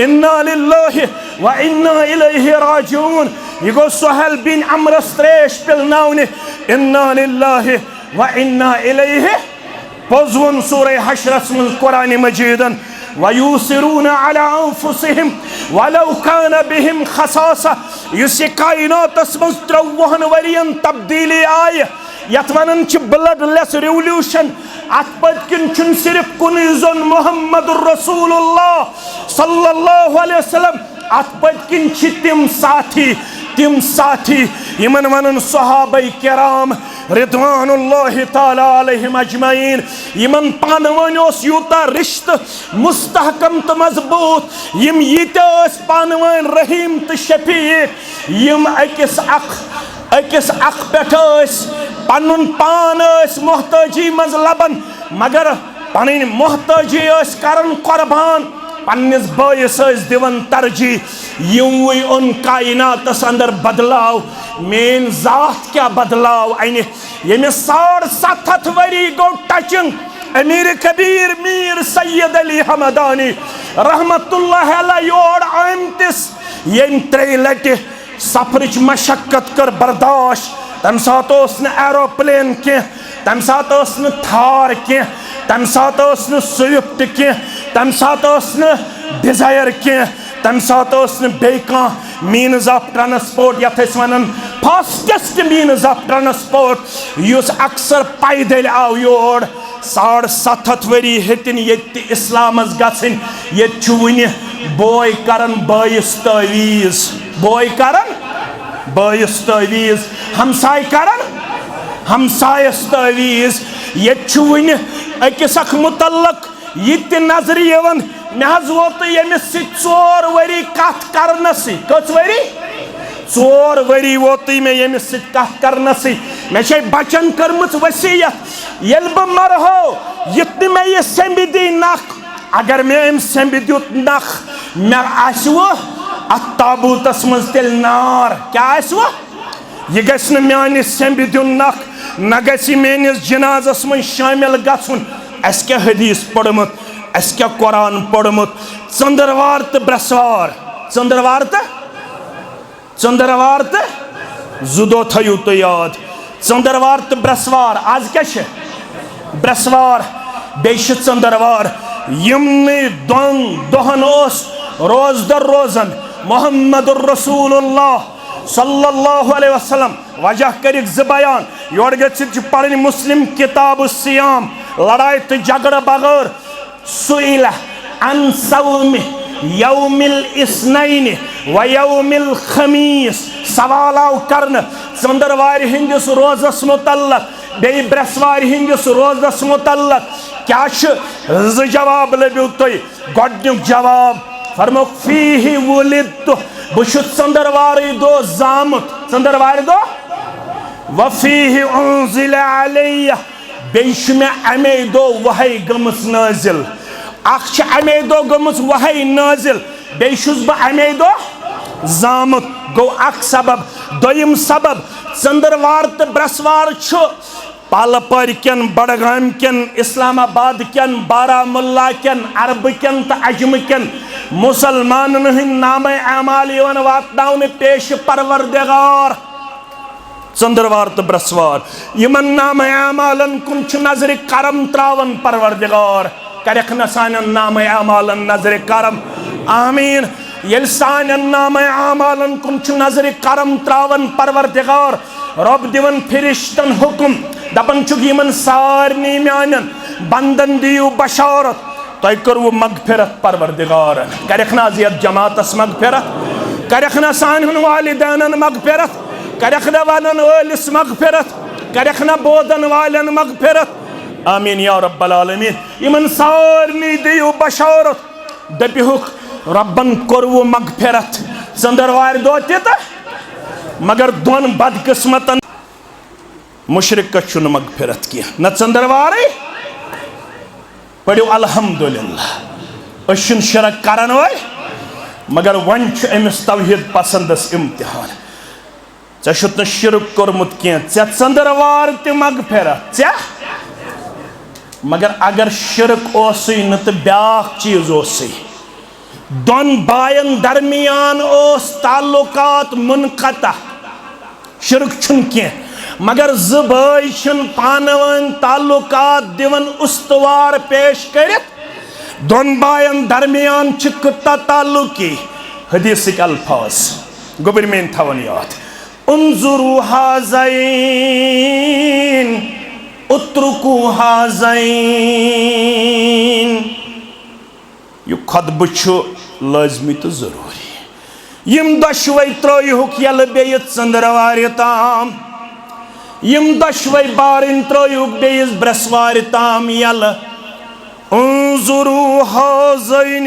इन्ना लिल्लाहि व इन्ना इलैहि राजिऊन यह गो सुहैल बिन अमरस त्रेश पिलनावन इन्ना लिल्लाहि व इन्ना इलैहि पोजवन सूरह हशरस में कुरान मजीदन वयूसिरून अला अंफुसिहिम वलौ कान बिहिम खसासा युस कायनातस मज 53 वरियन तब्दीली आय यत वनन छ ब्लडलेस रिवोल्यूशन अत पतकिन छुन सिर्फ कुन जोन मुहम्मदुर रसूलुल्लाह सल्लल्लाहु अलैहि वसल्लम अत पतकिन छ तिम साथी यमन वनन सहाबाए किराम रिदवानुल्लाहि ताला अलैहिम अजमईन यमन पानवन यूता रिश्त मुस्तहकम तो मजबूत यम यीत पानवन रहीम तो शफीक यम अकिस अख पे पनुन पान मोहताजी मज लबन मगर पन मोहताजी करन कुर्बान पन्निस बायस दिवन तरजी युवे उन कायनातस अंदर बदलाव मेन जात क्या बदलाव अन यमिस 750 वरी गो टचिंग अमीर कबीर मीर सैयद अली हमदानी रहमतुल्लाह अलैह योर आमतिस यम 3 लट सफरच मशक्कत कर बर्दाश्त तम सात न एरोप्लेन के तम सात न थार के तम सात न स्विफ्ट के तम सात न डिजायर के तम सात न बेका मीन्स ऑफ ट्रांसपोर्ट यथ one fastest means of transport युस अक्सर पैदल आव योर 750 वरी हेतिन ये इस्लामस गन ये वन बोय करन बायस तवीज बोय करन बायस तवीज हमसाय करन हमसायस तवीज ये वन अकिस मुतल्लक ये नजर यवन मे वोत यमिस 4 वरी कथ करनस कच वरी 4 वरी वोत मे यमिस कथ करनस मे बचन कर्मच वसीयत यल बह मरहो युत मे यह सेंबि दी नख अगर मे अम सेंबि दुत नख मे आसव अत ताबूतस मज तेल नार क्या आसव यह गस न म्यानि सेंबि दुन नख न गस मेनिस जनाजस मज शामिल गछुन अस क्या हदीस पढ़मुत अस क्या कुरान पढ़मुत चंद्रवार तो ब्रसवार चंद्रवार तो जुदो थयु तो याद चंद्रवार तो ब्रसवार आज क्या ब्रसवार बेश चंद्रवार यमने दोन दोहन ओस रोज दर रोजन मोहम्मदुर रसूलुल्लाह सल्लल्लाहु अलैहि वसल्लम वजह करिक ज बयान योर गछि पढ़न मुस्लिम किताब सियाम लड़ाई तो झगड़ा बगैर सुइल अन सौम यौमिल इस्नैन व यौमिल खमीस सवाल आव करन चंद्रवार हिंदिस रोजस मुतल्लक बे ब्रसवार हिंदिस रोजस मुतल्लक क्या ज जवाब लब्यु तुय गोडनुक जवाब फरमो फीहि वुलिदतु बुश चंद्रवार दो जामुत चंद्रवार दो व फीहि उनजिल अलैया बेश में अमे दो वही गमस नाजिल अख अमे दो गमस वही नाजिल बेशुस ब अमे दो जामुत गो अख सबब दोयम सबब चंद्रवार तो ब्रसवार पालपर कन बड़गाम कन इस्लामाबाद कन बारामुल्ला कन अरब कन तो अजम कन मुसलमान हंद नाम अमाल वातन पेश परवरदिगार चंद्रवार तो ब्रसवार यमन नाम अमालन कुन नजर करम त्रावन परवरदिगार करख न सान नाम अमालन नजर करम आमीन ये सान नाम अमालन कुन नजर करम त्रावन परवरदिगार रब दिवन फिरिश्तन हुक्म दपन यमन सारनी म्यानन बंदन दियु बशारत तय करवु मगफिरत परवरदिगार करख न यत जमातस मगफिरत करख न सान वालिदैन मगफिरत करख न वालन ओलिस मगफिरत करख न बोदन वालन मगफिरत आमीन या रब्बल आलमीन यमन सारनी दियु बशारत दपिहुक रब्बन करवु मगफिरत चंद्रवार दो त मगर दोन बदकिस्मतन मुशरिक छुन मगफिरत की न चंद्रवार पढ़ो अल्हम्दुलिल्लाह अशन शरक करन वल मगर वन अमिस तौहीद पसंदस इम्तिहान ऐ शिरक कोर्मुत क्या चंद्रवार त मगफिरत मगर अगर शिरक ओसुई न तो ब्याख चीज ओसुई दोन बायन दरमियान ओस ताल्लुकात मुनक़ता शिरक छुन क्या मगर ज भाई पानवन ताल्लुकात दिवन उस्तवार पेश करित दोन बायन दरमियान कुत्ता ताल्लुकी हदीसिक अल्फाज गोबर में थवन याद उन्जुरु हाज़ैन उत्रुकु हाज़ैन यु खतब लाजमी तो जरूरी यम दशवे त्रोयुक यल बेय चंद्रवार ताम यम दशवे बारिन त्रोयुक बेयस ब्रसवार ताम यल उन्जुरु हाज़ैन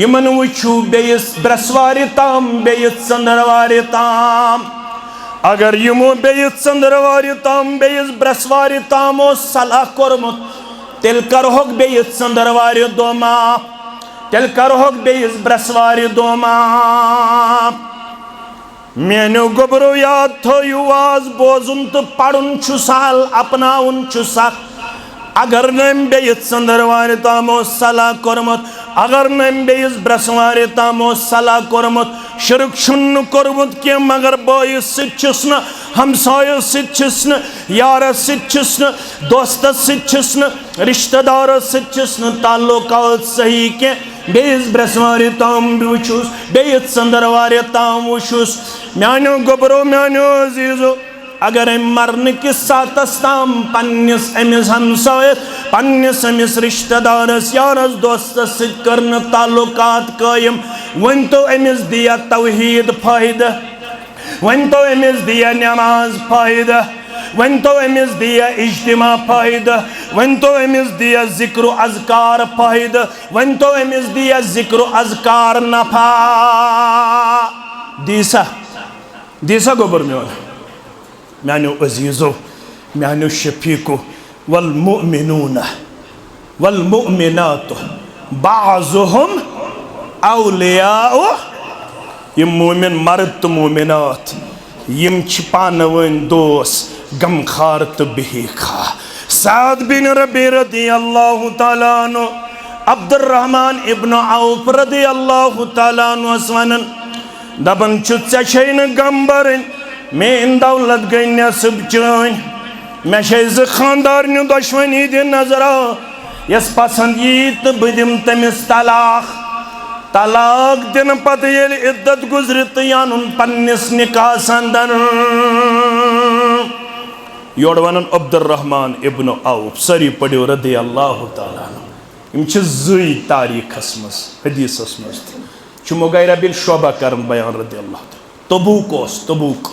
यमन वुचु बेयस ब्रसवार ताम बेयस चंद्रवार ताम अगर यमो बेयस चंद्रवार ताम बेयस ब्रसवार ताम सलाह कोरमुत तेल करहोक बेयस चंद्रवार दोमा तेल करहोक बेयस ब्रसवार दोमा मेनो गोबरो याद थोयु आज बोजुन तो पढ़ुन छु सहल अपनाउन छु सख अगर नम बेयस चंद्रवार तामो सलाह कोरमुत अगर नम बेयस ब्रसवार तामो सलाह कोरमुत शिरक छुन कोरमुत के मगर बोयस सिचुस न हमसायो सिचुस न यार सिचुस न दोस्त सिचुस न रिश्तेदार सिचुस न ताल्लुकात सही के बेयस ब्रसवार ताम वुचुस बेयस चंद्रवार ताम वुचुस म्यानो गोबरो म्यानो अजीजो अगर मरने के साथ ताम पन्निस अमिस हमसायत पन्निस अमिस रिश्तेदारस यारस दोस्तस सित करन ताल्लुकात कायम वन तो अमिस दिया तौहीद फायदा वन तो अमिस दिया नमाज फायदा वन तो अमिस दिया इज्तिमा फायदा वन तो अमिस दिया जिक्र अज़कार फायदा वन तो अमिस दिया जिक्र अज़कार नफा दीसा गोबर में म्यानो अजीज़ो म्यानो शफीको वल मुमिनून वल मुमिनात बाज़ुहुम औलियाउ, ये मोमिन मर्द तो मोमिनात यम पानवन दोस गमखार तो बेखा। साद बिन रबी रदी अल्लाह ताला अन्हु अब्दुर्रहमान इब्न औफ रदी अल्लाह ताला अन्हु वनन दपन ऐन गम बरन मेन दौलत गई नसब चन मे खानदार दुश्मनी दिन नजर यस पसंद यी तो बह दिम तमिस तलाक। तलाक दिन पत ये इद्दत गुजर तो यानुन पन्निस निकाह संदन। योड़ वनन अब्दुर्रहमान इब्न औफ सरी पढ़ो रदी अल्लाह ताला यम ज़ी तारीखस मज हदीसस मज मुगैरा बिन शोबा कर बयान रदी अल्लाह तबूक तबूक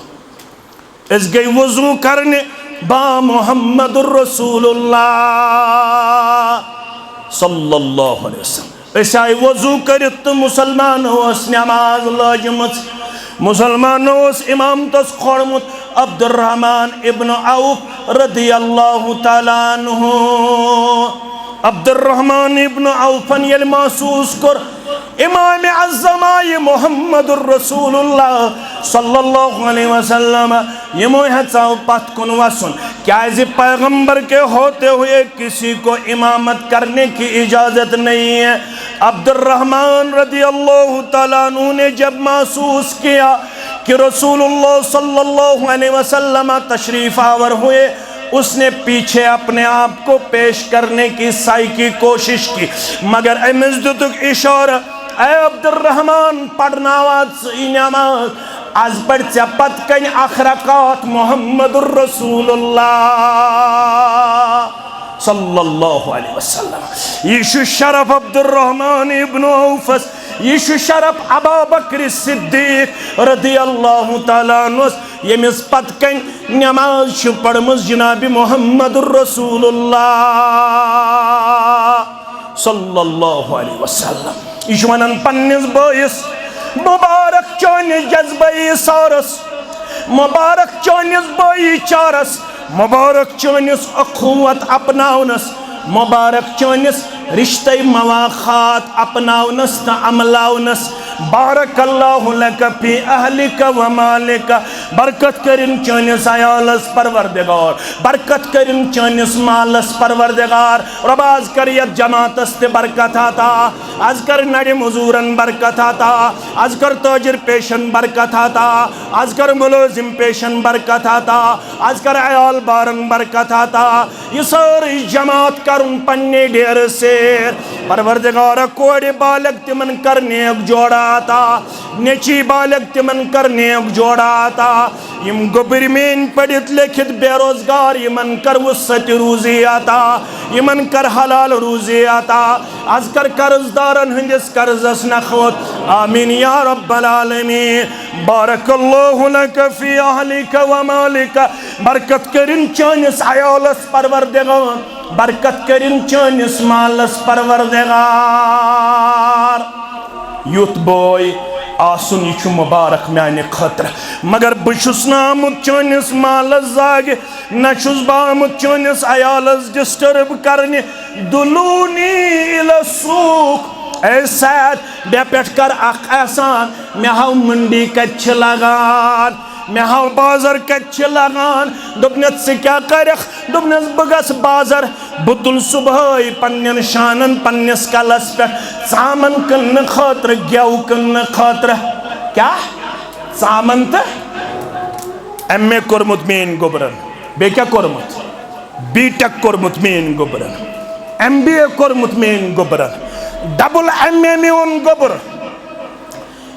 अस गई वजू करने बा मुहम्मदुर रसूलुल्लाह सल्लल्लाहु अलैहि वसल्लम। अस आए वजू कर तो मुसलमान नमाज लाजमत मुसलमान इमाम तस खोड़मुत अब्दुर्रहमान इब्न औफ रदी अल्लाह ताला अन्हु। अब्दुर्रहमान इब्न औफन ये महसूस कर इमाम अज़्ज़मा ये मुहम्मदुर रसूलुल्लाह सल्लल्लाहु अलैहि वसल्लम यमो हचाव पथ कुन वसन क्या पैगंबर के होते हुए किसी को इमामत करने की इजाजत नहीं है। अब्दुर्रहमान रदी अल्लाह ताला अन्हु ने जब महसूस किया कि रसूलुल्लाह सल्लल्लाहु अलैहि वसल्लम तशरीफ आवर हुए उसने पीछे अपने आप को पेश करने की साई की कोशिश की मगर अमिस दुतुक इशारा ऐ अब्दुर्रहमान पढ़नावाज नमाज आज पढ़ पत कन अखरकात मोहम्मदुर रसूलुल्लाह सल्लल्लाहु अलैहि वसल्लम। यीशु शरफ अब्दुर्रहमान इब्न औफस यीशु शरफ अबू बकर सिद्दीक रदी अल्लाह ताला अन्हु यमिस पत कन नमाज पढ़मस जनाब मोहम्मदुर रसूलुल्लाह सल्लल्लाहु अलैहि वसल्लम। यह वनान पन्निस बयस मुबारक चोनिस जज्बे सारस मुबारक चोनिस बई चारस मुबारक चोनिस अखुवत अपनावनस मुबारक चोनिस रिश्ते मवाखात अपनावनस त अमलावनस। बारकल्लाहु लक फी अहलिका व मालिका बरकत करिन चोनिस अयालस परवरदिगार बरकत करिन चोनिस मालस परवरदिगार। रब आज कर यत जमातस ते बरकत आता आज कर नड़े मजूरन बरकत आता आज कर ताजिर पेशन बरकत आता आज कर मुलाजिम पेशन बरकत आता आज कर अयाल बारन बरकत आता। ये सारी जमात करुन पन्ने ढेर से परवरदिगार कोड़े बालक तिमन करने जोड़ा आता नेची बालक तिमन करने जोड़ा आता। यम गोबर में पढ़ित लिखित बेरोजगार यमन कर वसत रूजी आता यमन कर हलाल रूजी आता आज कर कर्जदारन हंदिस कर्जस नखवत आमीन या रब्बल आलमीन। बारकल्लाहु लक फी अहलिका व मालिका बरकत करिन चानिस अयालस परवरदिगार बरकत करिन चानिस मालस परवरदिगार। युथ बॉय आसुन यह मुबारक माने खतर मगर बहुस आमुत चानिस मालस जागे नशुस आमुत चानिस अयालस डिस्टर्ब करने दुलूनी इला सूक ऐ सैद बे पे कर एहसान मे हाव मंडी कत लगान मे हाव बाजार कत लगान दोपनत से क्या कर दोपनस बह गस बाजार बह तुल सुबह पन्न शानन पन्नस कलस पे चामन कन्न खतर गेव कन्न खतर क्या चामन तो एम ए कोर्मुत मेन गोबरन बे क्या कोर्मुत बीटेक कोर्मुत मेन गोबरन MBA कोर्मुत मेन गोबरन डबल MA मेन गोबर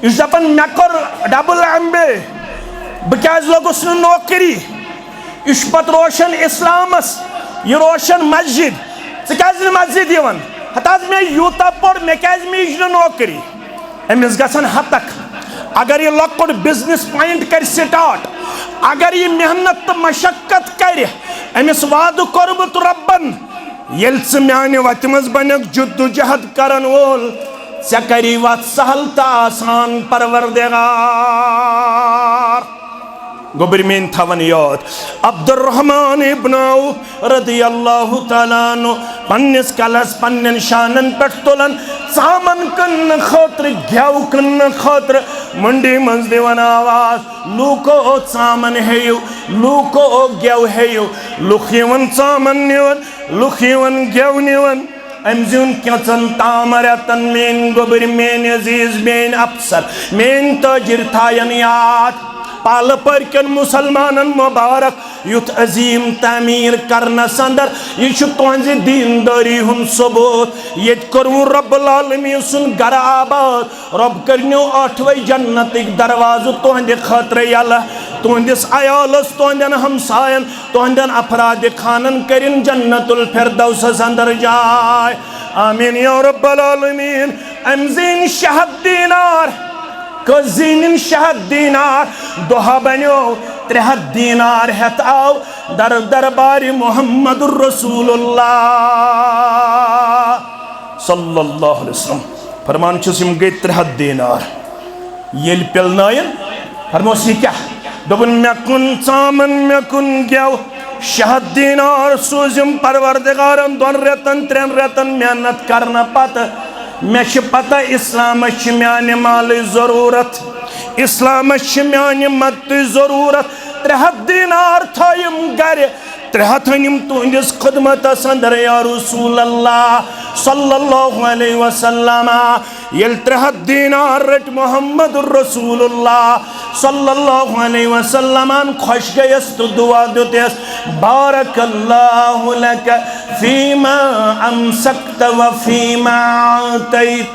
इस दपन मे कोर डबल MBA बह क्या लगुस नौकरी यह पत रोशन इस्लामस यह रोशन मस्जिद क्या मस्जिद यवन हताज मे यूता पढ़ मे क्या नौकरी अमिस गसन हतक अगर यह लकुट बिजनेस पॉइंट कर स्टार्ट अगर यह मेहनत तो मशक्कत कर अमिस वाद कोर्मुत रब्बन येल म्याने वत मज बनक जुद्दोजहद करन वोल चे करी वत सहल तो आसान परवरदिगार। गोबर मेन थवन याद अब्दुर्रहमान इब्न औफ रदी अल्लाह ताला अन्हु पन्निस कलस पन्न शानन पे तुलन चामन कन्न खतर गेव कन्न खतर मंडी मज दिवान आवाज लूको चामन हेयु लूको गेव हेयु लुख यवन चामन निवन लुख यवन गेव निवन अमजुन क्यचन तामरतन मेन गोबर मेन अजीज मेन अफसर मेन ताजिर थायन याद पाल परकन मुसलमानन मुबारक युथ अजीम तामीर करना संदर यह तुहज दीनदारी हुन सबूत ये कर्मु रब्बुल आलमीन सुन गर आबाद रब करनो 8वें जन्नतिक दरवाज़ तुहंदे खतर यला तुहंदिस अयालस तुहंदन हमसायन तुहंदन अफराद खानन करिन जन्नतुल फिरदौस अंदर जाय आमीन या रब्बुल आलमीन अमजीन शहद दीनार कजीन शहद दीनार दोहा बनो 3 दीनार हेत आओ दरबार मुहम्मदुर रसूलुल्लाह सल्लल्लाहु अलैहि वसल्लम फरमान यम गई 3 दीनार ये पेलनायन फरमोस यह क्या दोपन मे कुन चामन मे कुन गेव शहद दीनार सोजम परवरदिगारन 2 रेतन 3 रेतन मेहनत करना पत मे पता इस्लाम म्यान माल जरूरत इस्लाम म्यान मत जरूरत 3 दीनार थयम गर 3 थनिम तुहंदिस खिदमत अंदर या रसूल अल्लाह सल्लल्लाहु अलैहि वसल्लम ये 3 दीनार रट मुहम्मदुर रसूलुल्लाह सल्लल्लाहु अलैहि वसल्लम खुश गयस तो दुआ दुतेस बारकल्लाहु लक फीमा अमसक्त व फीमा आतैत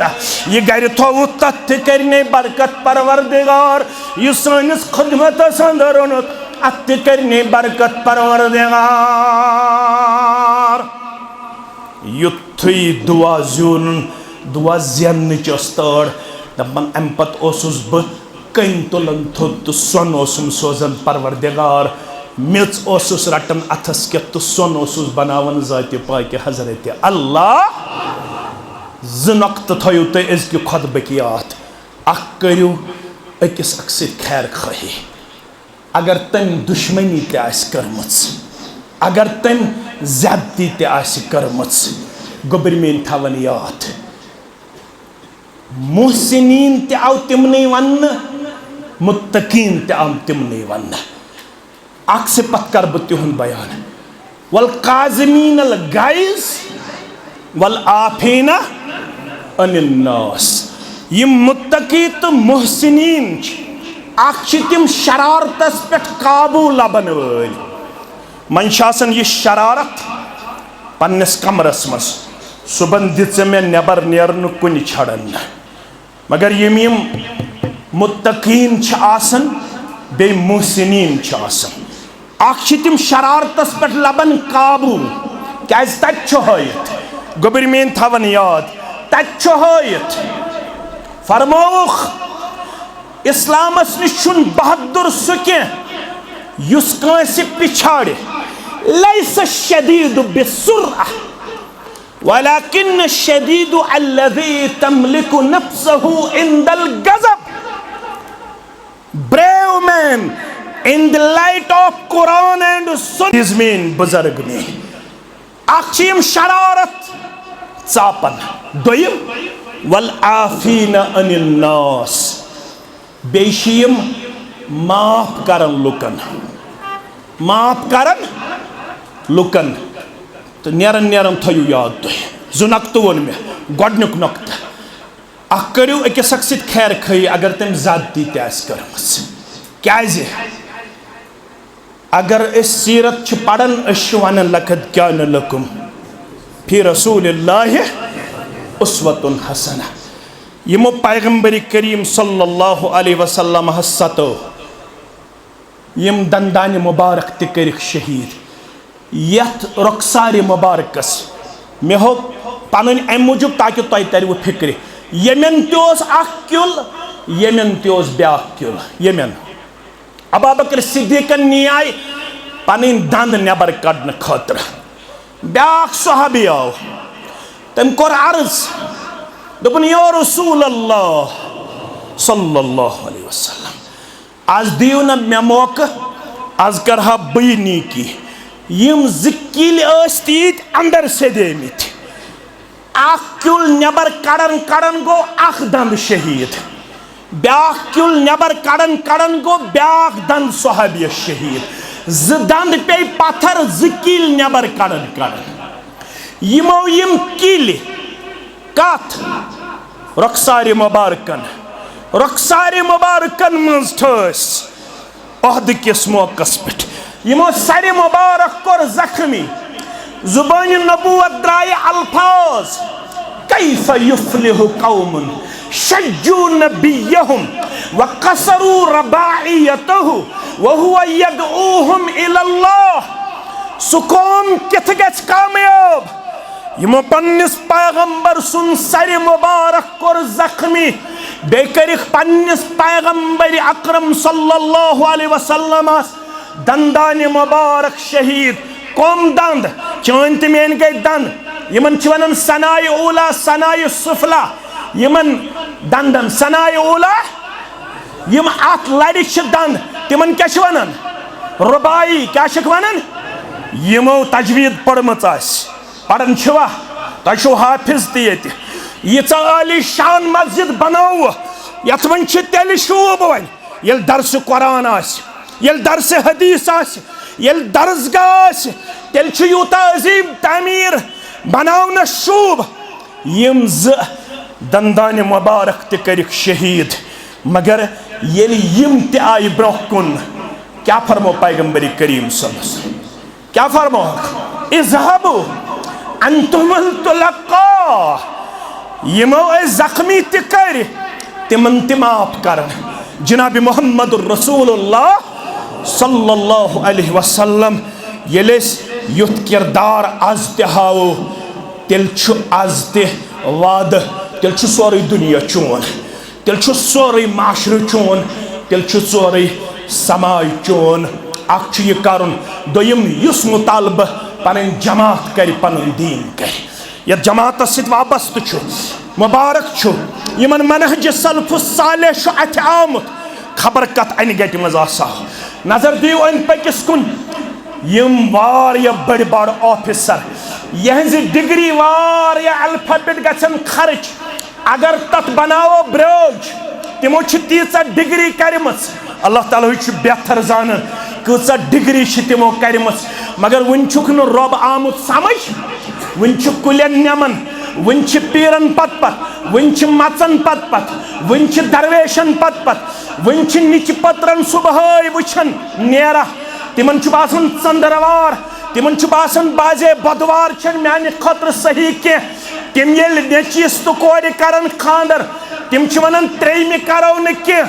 ये गर थो तथ करने बरकत परवरदिगार ये सानिस खिदमत अंदर अत करने बरकत परवरदिगार युथी दुआ जून दुआ जन चर दपान अम पत बह कन तुलन थोद तो सोन सोजन परवरदिगार मेच रटन अथस के तो सोन बनावन जात पाक हजरत अल्लाह ज़नक्त थो तुम अजक खुतबकियात करू अकिस अक खैर खाही अगर तम दुश्मनी तर्म अगर तम ज्यादती तर्म गोबर मेन थवन याद मोहसिनीन आव तिमन वन मुत्तकीन आव तिमन वन अख सिपत कर बह तिहुंद बयान वल काज़िमीन अल गाइज़ वल आफीना अनिल नास ये मुत्तकी तो मोहसिनीन तिम शरारतस पे काबू लबन वल मन यह शरारत पन्नस कमरस मज सुबन दिच मे नबर नेरन कुन छड़न मगर यम मुत्तकीन बे मुहसिनीन तिम शरारतस पे लबन काबू क्या तत हयत गोबर मेन थवन याद तत हयत फरमोख इस्लामस निश बहादुर सह कह पिछाड़ लैस शदीद बिसुरअह वलाकिन शदीद अल्लज़ी तमलिकु नफ्सहु इंदल गज़ब brave man in the light of Quran and Sunnah मेन बुजुर्ग में अखिम शरारत चापन दोयम वल आफीन अनिल नास बेशियम माफ करन लुकन तो नेरन थयु याद तुह जो नक्त वोन मे गोडनुक नक्त करू अकिस अक खैर खई अगर तम ज्यादती कर्म क्या अगर सीरत पढ़न वन लकद कान लकुम फी रसूलिल्लाहि उस्वतुन हसना यमो पैगंबर करीम सल्लल्लाहु अलैहि वसल्लम सतो यम दंदान मुबारक तक शहीद यथ रुखसार मुबारकस मे हो पन अम मूजूब ताकि तुम तरव फिक्र यमन तुल यमन ब्या क्युल यमन अबू बकर सिद्दीकन नियाय पन दंद नबर कड़न खतर ब्या सहाबी आव तम कोर अर्ज दोपन या रसूल अल्लाह सल्लल्लाहु अलैहि वसल्लम आज दियो न मे मौका आज करहा बई नीकी यम जिकिल तीत अंदर से देमित अख क्युल नबर कड़न गो अख दंद शहीद, ब्याख क्युल नबर कड़न गो ब्याख दंद सहाबिय शहीद, ज दंद पे पत्थर ज किल नबर कड़न यमो यम किल कथ रखसार मुबारकन मज ठस अहद किस मौकस पे यमो सर मुबारक कोर जख्मी, जुबान नबूवत द्राय अल्फाज कैफ युफ्लिहु कौमुन शज्जू नबियहुम व कसरू रबाइयतहु व हुवा यदऊहुम इलल्लाह। सु कौम किथ गछ कामयाब यमो पन्निस पैगंबर सुन सर मुबारक कोर जख्मी, बे करिख पन्निस पैगंबर अकरम सल्लल्लाहु अलैहि वसल्लम दंदान मुबारक शहीद। कौम दंद चन तो मेन गई दंद यमन वन सनाय ऊला सनाय सुफला, यमन दंदन सनाय ऊला यम अत लड़ दंद तिमन क्या वन रुबाई क्या वन यमो तजवीद पढ़मच पढ़न तुम हाफिज तीच आली शान मस्जिद बनव यथ मन तेल शूब वन ये दरस कुरान ये दरस हदीस ये दर्सगाह तेल यूता अजीम तामीर बनाव शूब यम दंदान मुबारक तक शहीद। मगर यम आय ब्रोह कुन क्या फरमो पैगंबर करीम सल्लल्लाहु क्या फरमो इज़हबू अंतुमुल तुलक्का, यमो जख्मी तक तिमन माफ कर। जनाब मोहम्मद रसूलुल्लाह सल्लल्लाहु अलैहि वसल्लम ये युथ किरदार आज तवो तेल आज तद तेल सोरे दुनिया चोन, तेल सोरे माशर चोन, तेल सोरे समाज चोन। अख यह कर दोयम युस मुतालब पन जमात कर पन दीन कर ये जमात वाबस्त मुबारक यमन मनहज सल्फ सालेह अथ आमुत खबर कत अन गट मज नजर दियो अन पकिस कुन यम वारिया बड़ बड़ ऑफिसर यहज डिग्री वारिया अल्फाबेट गछन खर्च अगर तत बनाओ ब्रोज तिमो तीचा डिग्री करमस अल्लाह ताला बेहतर जान कचा डिग्री तिमो करमस मगर वन रब आमुत समझ वन कुलन नमन वन पीरन पत पत वन मचन पत पत वन दरवेशन पत पत वन निच पत्रन सुबह वुछन नेरा तिमन चंद्रवार तिमन बाजे बदवार माने खतर सही कह तिम ये नचीस तो कोर कर खानदर तिम वन त्रेम करो न कह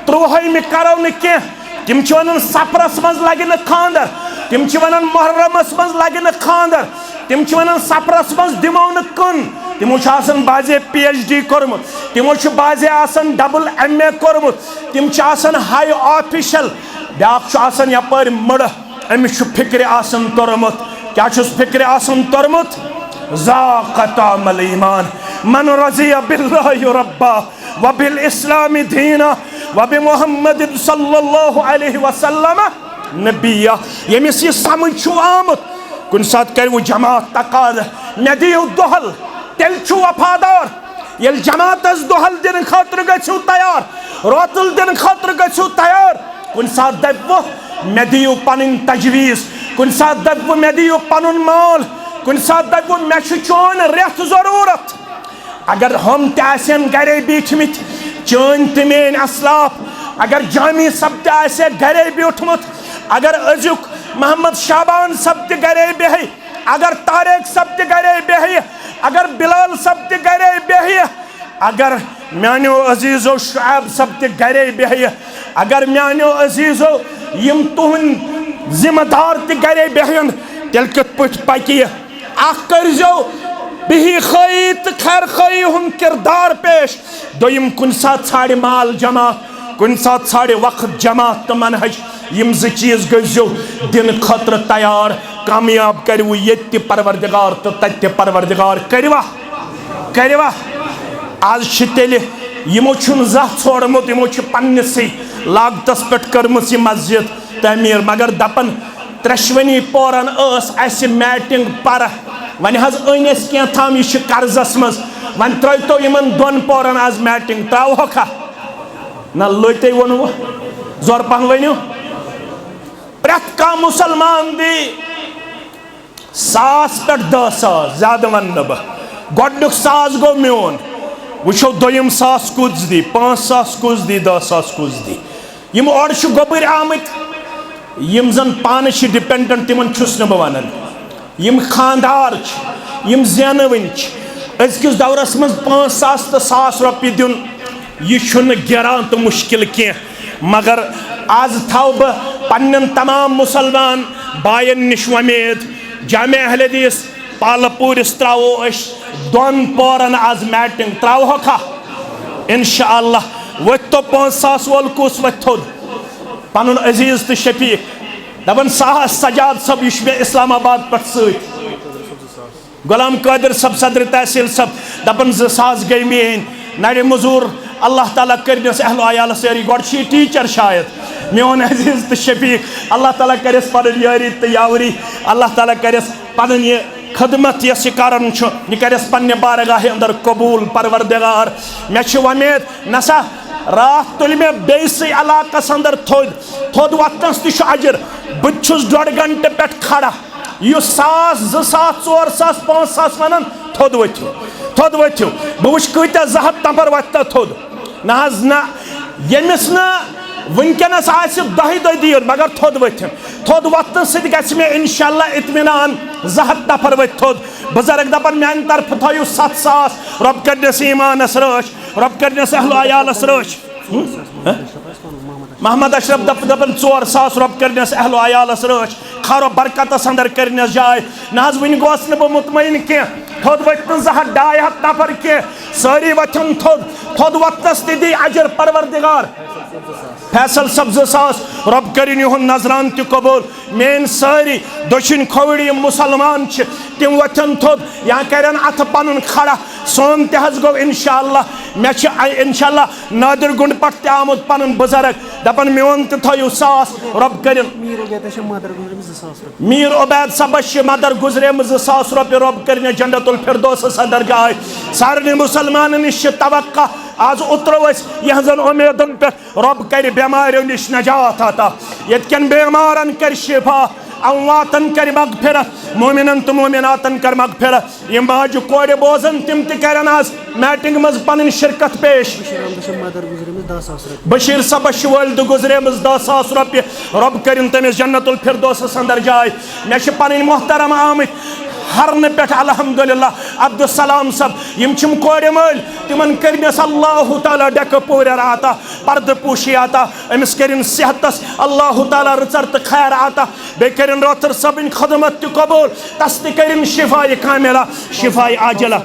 त्रुहम करो न कह तिम वन सफरस मज लगे न खानदर तिम वन मुहर्रमस मज लगे न खानदर तिम वन सफरस मज दिमो न कुन तिमो बाजे PhD कोर्मुत तिमो बाजे डबल MA कोर्मुत तिम हाई ऑफिशियल ब्याक यपर मड़ अमिस फिक्र तोरमुत क्या फिक्र तोरमुत ज़ाक़तामल ईमान मन रज़िया बिल्लाहि रब्बा व बिल इस्लामी दीना व बि मुहम्मद सल्लल्लाहु अलैहि वसल्लम नबिया यमिस यह समझ आमुत कुन सात कर वो जमात तकाद मे दियो दोहल तेल वफादार ये जमात दोहल दिन खतर गो तैयार रोतल दिन खतर गो तैयार कुन सात दपो मे दियो पन तजवीज़ कुन सात दपो मे दियो पन माल कुन सात दपो मे चोन रेत जरूरत अगर हम तन गरे बिठमित चन तो मेन असलाफ अगर जामी सब ते गरे बिठमुत अगर अजुक मोहम्मद शाबान सब ते गरे बेह अगर तारेक सब ते गरे बेह अगर बिलाल सब ते गरे बेह अगर मानो अजीज़ो शुआब सब ते गरे बेह अगर मानो अजीज़ो यम तुहन जिम्मेदार ते गरे बेहन तेल कत पट पकि करजो बिही खई तो खैर खई हुन किरदार पेश दोयम कुन सात छाड़े माल जमा कुन सात छाड़े वक्त जमा तो मनहज यम ज चीज गजो दिन खतर तैयार कामयाब करव ये परवरदिगार तो तत परवरदिगार करवा आज तेल यमो जत छोड़मुत यमो पन्नसी लागतस पे कर्म मस्जिद तमीर मगर दपन त्रेशवनी पोरन मैटिंग पर वन अस क्या थाम यह कर्जस मज वन त्रो इन दोन पोरन आज मैटिंग त्रोखा ना लोटे वो जोर पह वनु प्रत कह मुसलमान दी 100 पे 10,000 ज्यादा वन बह गोडुक 100 गो मोन वो दोम 100 कुछ दी 5,000 कुछ दी 10,000 कुछ दी यम और गोबर आमत यम जन पान डिपेंडेंट तिमन छुस न वन यम खानदार यम ज़ैनवन अजकिस दौरस मज 5,000 तो 1,000 रुपये दिन यह गिरान तो मुश्किल कह मगर आज थव बह पन्न तमाम मुसलमान बायन निश वमेद जामे अहल हदीस पालपूरिस त्रो दोन पोरन आज मैटिंग त्रोखा इंशाअल्लाह वत तो 5,000 वोल कुस वत थोद पन अजीज तो शफीक दपन सजाद सब यह इस्लामाबाद पे सत गुलाम कादिर सब सदर तहसील सब दपन 2,000 गई मेन नड़ मजूर अल्लाह ताला करनस अहल आयाल सारी गोड टीचर शायद मोन अजीज तो शफीक अल्लाह ताला करस पन यारी तो यावरी अल्लाह ताला करस पन यह खदमत यस कर यह करस पन्ने बारगाह अंदर कबूल परवरदिगार मे वमेद नसा रात तुल मे बेस इलाकस अंदर थोद वतनस तह अजर बहुत 1.5 घंटे पे खड़ा यह 1,000 2,000 4,000 5,000 वन थोद वथिव बह वुच कत्या 200 नफर वत थोद ना यमिस न वनकस 10 दह दीन मगर थोद वतन सत इंशाअल्लाह इत्मीनान 200 नफर वत थोद बुजुर्ग दपन मान तरफ थो 7,000 रब करनस ईमानस रच रब करनस अहल आयालस रच मोहम्मद अशरफ दपन 4,000 रब करनस अहल आयालस रच खारो बरकतस अंदर करनस जाय ना वन गोस न बह मुतमईन कह थोद वतन 200-250 नफर कह सारी वथन थोद वतनस दी अजर परवरदिगार फैसल सब 2,000 रब करिन युहन नजरान तह कबूल मेन सारी दक्षिण खोवड़ी मुसलमान तिम वथन थोद या करन अथ पन खड़ा सोन तह गो इंशाअल्लाह मे इंशाअल्लाह नादिर गुंड पट आमुत पन बुजुर्ग दपन मोन तो 1,000 रब करिन मीर उबैद सबस मदर गुजरेम 2,000 रुपये रब करिन जन्नतुल फिरदौस अंदर जाय सारे मुसलमान निश तवक्का आज उतरो यहजन उम्मीदन पे रब कर बेमारियों निश नजात आता यन बेमारन कर शिफा अमवातन कर मगफिरत मोमिनन तो मोमिनातन कर मगफिरत यम बाजु कोड़े बोजन तिम तन आज मैटिंग मज पन शिरकत पेश बशीर सबश वल्द गुजरेम 10,000 रुपये रब करिन तमिस जन्नतुल फिरदौस अंदर जाय मे पन मोहतरम आमत हरन पे अल्हम्दुलिल्लाह अब्दुलसलाम सब यम कोड़े मल तिमन करनस अल्लाह ताला डेक पूर आता पर्द पूशी आता अमिस करिन सेहतस अल्लाह ताला रचर तो खैर आता बे करिन रोतर सबन खदमत तह कबूल तस तह करिन शिफाए कामिला शिफाए आजिला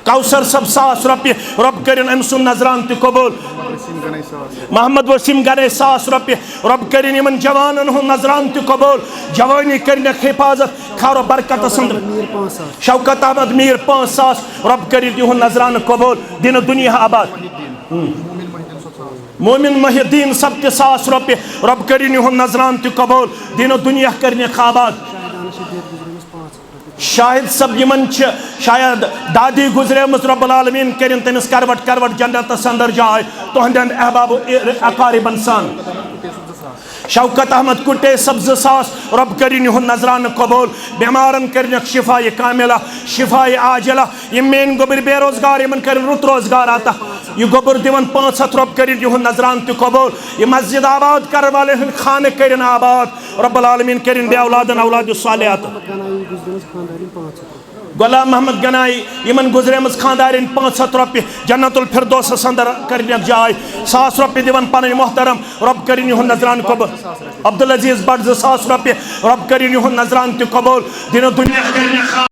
कौसर सब 1,000 रुपये रब करिन अम सुन नजरान तह कबूल मोहम्मद वसीम गने 1,000 रुपये रब करिन इन जवानन हुन नजरान तह कबूल जवानी करिन हिफाजत खारो बरकत शौकत अहमद मीर 5,000 रब करिन युहन नजरान कबूल दिन दुनिया आबाद मोमिन महिद्दीन सब 1,000 रुपये रब करिन युहन नजरान तह कबूल दिन दुनिया करने आबाद शाहिद सब यमन शायद दादी गुजरेम रब्बुल आलमीन करिन तमिस करवट करवट जन्नतस अंदर जाय तुहंदन अहबाब अकारिबन सान शौकत अहमद कुटे सब 2,000 रब करिन युहन नजरान कबूल बेमारन करिन शिफाए कामिला शिफाए आजिला यम मेन गोबर बेरोजगार यमन करिन रुत रोजगार आता यह गोबर दिवन 500 रब करिन युहन नजरान तह कबूल यह मस्जिद आबाद कर वाले खाने करिन आबाद रब्बुल आलमीन करिन बे औलादन औलाद सालिहात गुलाम मोहम्मद गनाई इन गुजरेम खानदारिन 500 रुपये जन्नतुल फिरदौस अंदर कर जाय 1,000 रुपये दिवन पन मोहतरम रब करिन युहन नजरान कबूल अब्दुल अजीज बट 2,000 रुपये रब करिन युहन नजरान तह कबूल दिन दुनिया